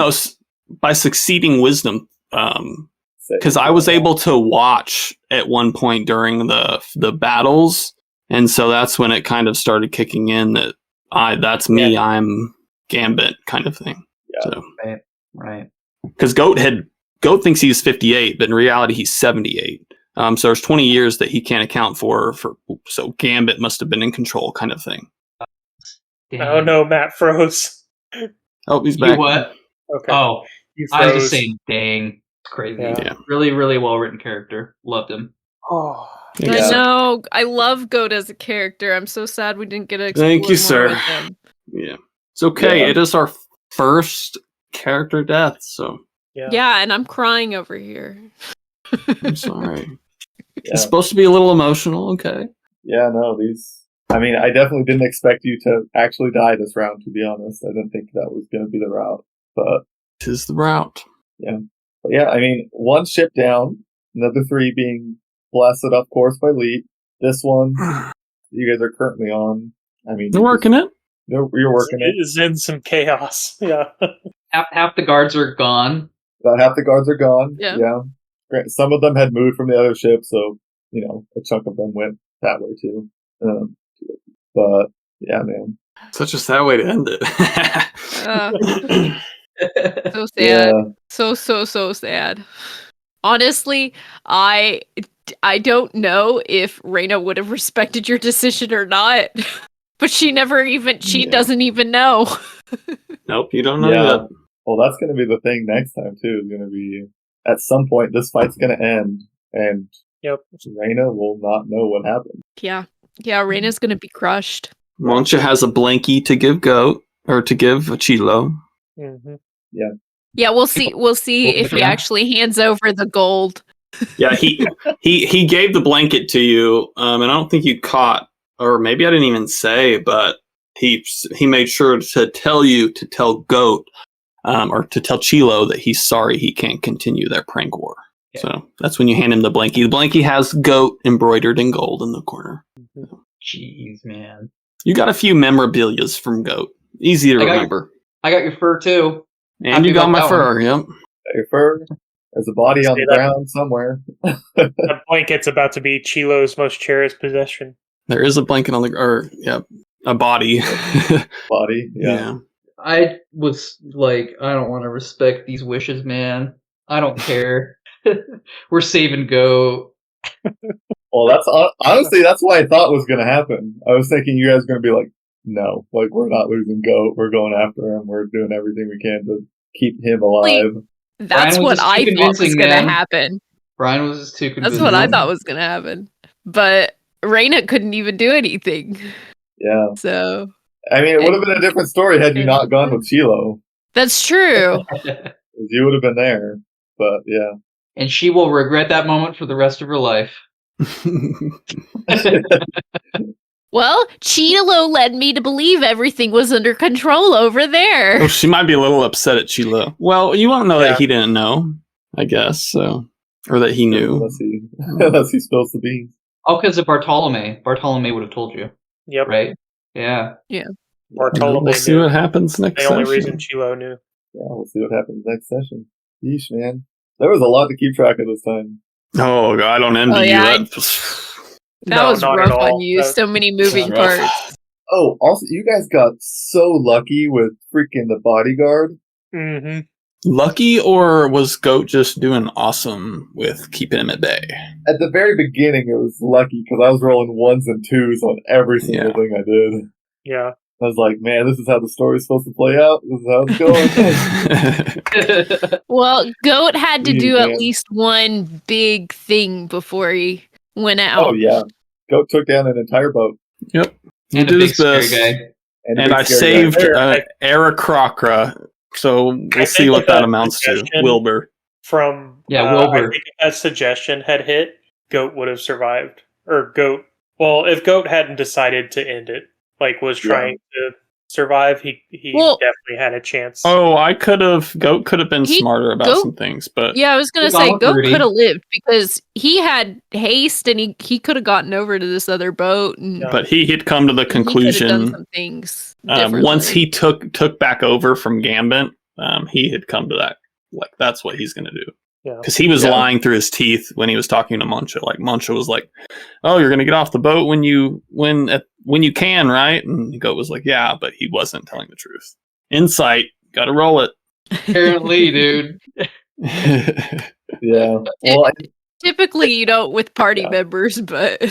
Speaker 6: No, by succeeding wisdom. Because I was able to watch at one point during the battles, and so that's when it kind of started kicking in that that's me.
Speaker 3: Yeah.
Speaker 6: I'm Gambit kind of thing.
Speaker 3: Yeah.
Speaker 6: So
Speaker 5: Right.
Speaker 6: because Goat thinks he's 58, but in reality he's 78. So there's 20 years that he can't account for. So Gambit must have been in control, kind of thing.
Speaker 5: Damn.
Speaker 2: Oh no, Matt froze.
Speaker 6: Oh, he's
Speaker 5: You
Speaker 6: back.
Speaker 5: what?
Speaker 2: Okay.
Speaker 5: Oh,
Speaker 2: You
Speaker 5: I was
Speaker 2: froze.
Speaker 5: just saying, dang. It's crazy.
Speaker 2: Yeah.
Speaker 5: Really, really well written character. Loved him.
Speaker 2: Oh.
Speaker 6: Yeah.
Speaker 4: I know. I love Goat as a character. I'm so sad we didn't get to explore
Speaker 6: Thank you,
Speaker 4: more
Speaker 6: sir.
Speaker 4: with him.
Speaker 6: Yeah, it's okay.
Speaker 3: Yeah.
Speaker 6: It is our first character death, so
Speaker 4: Yeah, and I'm crying over here.
Speaker 6: I'm sorry.
Speaker 3: Yeah.
Speaker 6: It's supposed to be a little emotional, okay?
Speaker 3: Yeah, no, I mean, I definitely didn't expect you to actually die this round, to be honest. I didn't think that was going to be the route. But
Speaker 6: 'Tis the route.
Speaker 3: yeah, I mean, one ship down, another 3 being blasted off course by Leap. This one, you guys are currently on. I mean,
Speaker 6: You're working it.
Speaker 3: You're working it.
Speaker 2: It is in some chaos. Yeah.
Speaker 5: Half the guards are gone.
Speaker 3: About half the guards are gone.
Speaker 4: Yeah.
Speaker 3: Some of them had moved from the other ship, so, a chunk of them went that way too. But, yeah, man.
Speaker 6: Such a sad way to end it.
Speaker 4: So sad.
Speaker 3: Yeah.
Speaker 4: So sad. Honestly, I don't know if Reyna would have respected your decision or not. But she doesn't even know.
Speaker 6: Nope, you don't know
Speaker 3: Yeah.
Speaker 6: yet.
Speaker 3: Well, that's going to be the thing next time, too. Is going to be, at some point, this fight's going to end, and
Speaker 2: Yep.
Speaker 3: Reyna will not know what happened.
Speaker 4: Yeah, Reyna's gonna be crushed.
Speaker 6: Moncha has a blankie to give Goat, or to give Chilo.
Speaker 2: Mm-hmm.
Speaker 4: Yeah, we'll see if he actually hands over the gold.
Speaker 6: Yeah, he gave the blanket to you, and I don't think you caught, or maybe I didn't even say, but he made sure to tell you to tell Goat, or to tell Chilo that he's sorry he can't continue their prank war.
Speaker 5: Yeah.
Speaker 6: So that's when you hand him the blankie. The blankie has Goat embroidered in gold in the corner.
Speaker 5: Jeez, man.
Speaker 6: You got a few memorabilias from Goat. Easy to
Speaker 5: I got
Speaker 6: remember.
Speaker 5: I got your fur too.
Speaker 6: And
Speaker 5: happy
Speaker 6: you got
Speaker 5: about
Speaker 6: my
Speaker 5: that
Speaker 6: fur, yep.
Speaker 3: Your fur, there's a body on
Speaker 2: Say
Speaker 3: the
Speaker 2: that.
Speaker 3: ground somewhere.
Speaker 2: That blanket's about to be Chilo's most cherished possession.
Speaker 6: There is a blanket on a body.
Speaker 3: Body, yeah.
Speaker 5: I was like, I don't want to respect these wishes, man. I don't care. We're saving Go.
Speaker 3: Well, that's honestly, that's what I thought was going to happen. I was thinking you guys were going to be like, no, like, we're not losing Goat. We're going after him. We're doing everything we can to keep him alive.
Speaker 4: That's
Speaker 5: Brian was
Speaker 4: what
Speaker 5: just
Speaker 4: I
Speaker 5: too
Speaker 4: thought was
Speaker 5: convincing,
Speaker 4: gonna
Speaker 5: man.
Speaker 4: happen.
Speaker 5: Brian was just too
Speaker 4: That's
Speaker 5: convincing.
Speaker 4: what I thought was gonna happen. But Reyna couldn't even do anything.
Speaker 3: Yeah.
Speaker 4: So
Speaker 3: I mean, it would have been a different story had you not gone with Chilo.
Speaker 4: that's true.
Speaker 3: 'Cause you would have been there. But, yeah.
Speaker 5: And she will regret that moment for the rest of her life.
Speaker 4: Well, Chilo led me to believe everything was under control over there.
Speaker 6: Well, she might be a little upset at Chilo. Well, you won't know
Speaker 2: Yeah.
Speaker 6: that he didn't know, I guess, so. Or that he knew.
Speaker 3: Unless he spills the beans.
Speaker 5: Oh, because of Bartolome. Bartolome would have told you,
Speaker 2: Yep.
Speaker 5: right? Yeah.
Speaker 2: Bartolome
Speaker 6: We'll see
Speaker 2: knew.
Speaker 6: what happens next
Speaker 2: The only
Speaker 6: session.
Speaker 2: reason Chilo knew.
Speaker 3: Yeah, we'll see what happens next session. Yeesh, man. There was a lot to keep track of this time.
Speaker 6: Oh, God, I don't envy
Speaker 4: Oh, yeah,
Speaker 6: you.
Speaker 4: That
Speaker 2: No,
Speaker 4: was
Speaker 2: not at
Speaker 4: rough on
Speaker 2: all.
Speaker 4: you.
Speaker 2: That-
Speaker 4: So many moving
Speaker 6: That's rough.
Speaker 4: parts.
Speaker 3: Oh, also, you guys got so lucky with freaking the bodyguard.
Speaker 2: Mm-hmm.
Speaker 6: Lucky, or was Goat just doing awesome with keeping him at bay?
Speaker 3: At the very beginning, it was lucky because I was rolling 1s and 2s on every single thing I did.
Speaker 2: Yeah.
Speaker 3: I was like, man, this is how the story's supposed to play out. This is how it's going.
Speaker 4: Well, Goat had to do
Speaker 3: Yeah.
Speaker 4: at least one big thing before he went out.
Speaker 3: Oh, yeah. Goat took down an entire boat.
Speaker 6: Yep. He
Speaker 5: And a
Speaker 6: did
Speaker 5: big
Speaker 6: his
Speaker 5: scary
Speaker 6: best.
Speaker 5: guy.
Speaker 3: And, a
Speaker 6: And
Speaker 3: big
Speaker 6: I
Speaker 3: scary guy.
Speaker 6: saved Aarakocra, so we'll
Speaker 2: I
Speaker 6: see
Speaker 2: think
Speaker 6: what
Speaker 2: if
Speaker 6: that
Speaker 2: that
Speaker 6: amounts to.
Speaker 2: suggestion-
Speaker 6: Wilbur.
Speaker 2: From
Speaker 5: Yeah,
Speaker 2: I
Speaker 5: Wilbur.
Speaker 2: think if that suggestion had hit, Goat would have survived. Or Goat. Well, if Goat hadn't decided to end it, like was trying to survive, he
Speaker 4: Well-
Speaker 2: definitely had a chance.
Speaker 6: Oh, Goat could have been
Speaker 4: He-
Speaker 6: smarter about
Speaker 4: Goat-
Speaker 6: some things, but
Speaker 4: Yeah, I was gonna
Speaker 5: He's on
Speaker 4: say
Speaker 5: with
Speaker 4: Goat
Speaker 5: Rudy.
Speaker 4: could have lived because he had haste and he could have gotten over to this other boat and
Speaker 2: Yeah.
Speaker 6: he had come to the
Speaker 4: he could have done
Speaker 6: conclusion
Speaker 4: some things.
Speaker 6: once
Speaker 4: differently.
Speaker 6: he took back over from Gambit, he had come to that, like, that's what he's going to do.
Speaker 2: Yeah.
Speaker 6: Because he was
Speaker 3: Yeah.
Speaker 6: lying through his teeth when he was talking to Muncha. Like, Muncha was like, "Oh, you're going to get off the boat when you can, right?" And Goat was like, "Yeah," but he wasn't telling the truth. Insight, got to roll it.
Speaker 5: Apparently, dude.
Speaker 3: Yeah. Well,
Speaker 4: Typically, you don't with party
Speaker 3: Yeah.
Speaker 4: members, but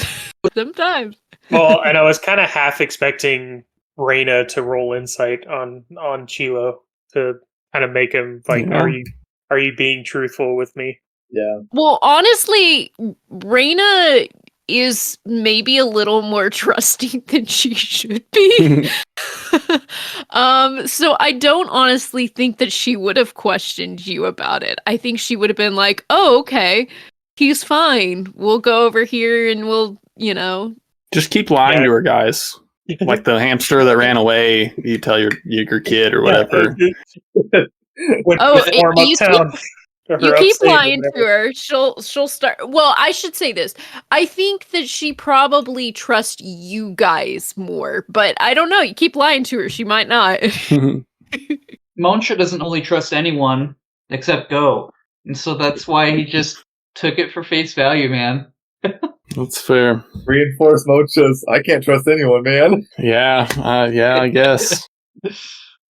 Speaker 4: sometimes.
Speaker 2: Well, and I was kind of half expecting Reyna to roll insight on Chilo to kind of make him like,
Speaker 6: Yeah.
Speaker 2: are you being truthful with me?
Speaker 3: yeah.
Speaker 4: Well, honestly, Reyna is maybe a little more trusting than she should be. So I don't honestly think that she would have questioned you about it. I think she would have been like, "Oh, okay, he's fine. We'll go over here and we'll,
Speaker 6: Just keep lying
Speaker 2: Yeah.
Speaker 6: to her, guys. Like the hamster that ran away. You tell your kid or whatever.
Speaker 2: Went
Speaker 4: Oh,
Speaker 2: to the farm
Speaker 4: you
Speaker 2: uptown. Or
Speaker 4: You
Speaker 2: her
Speaker 4: keep
Speaker 2: upstate or
Speaker 4: lying to
Speaker 2: whatever.
Speaker 4: her. She'll start. Well, I should say this. I think that she probably trusts you guys more, but I don't know. You keep lying to her, she might not.
Speaker 5: Monsha doesn't really trust anyone except Go. And so that's why he just took it for face value, man.
Speaker 6: That's fair.
Speaker 3: Reinforced Mocha's, I can't trust anyone, man.
Speaker 6: Yeah, I guess.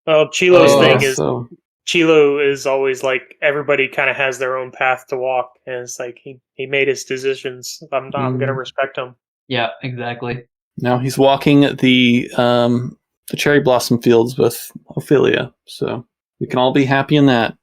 Speaker 2: Well, Chilo's
Speaker 5: Oh,
Speaker 2: thing is
Speaker 6: So,
Speaker 2: Chilo is always like everybody kind of has their own path to walk, and it's like he made his decisions. I'm gonna respect him.
Speaker 5: Yeah, exactly.
Speaker 6: now he's walking the cherry blossom fields with Ophelia, so we can all be happy in that.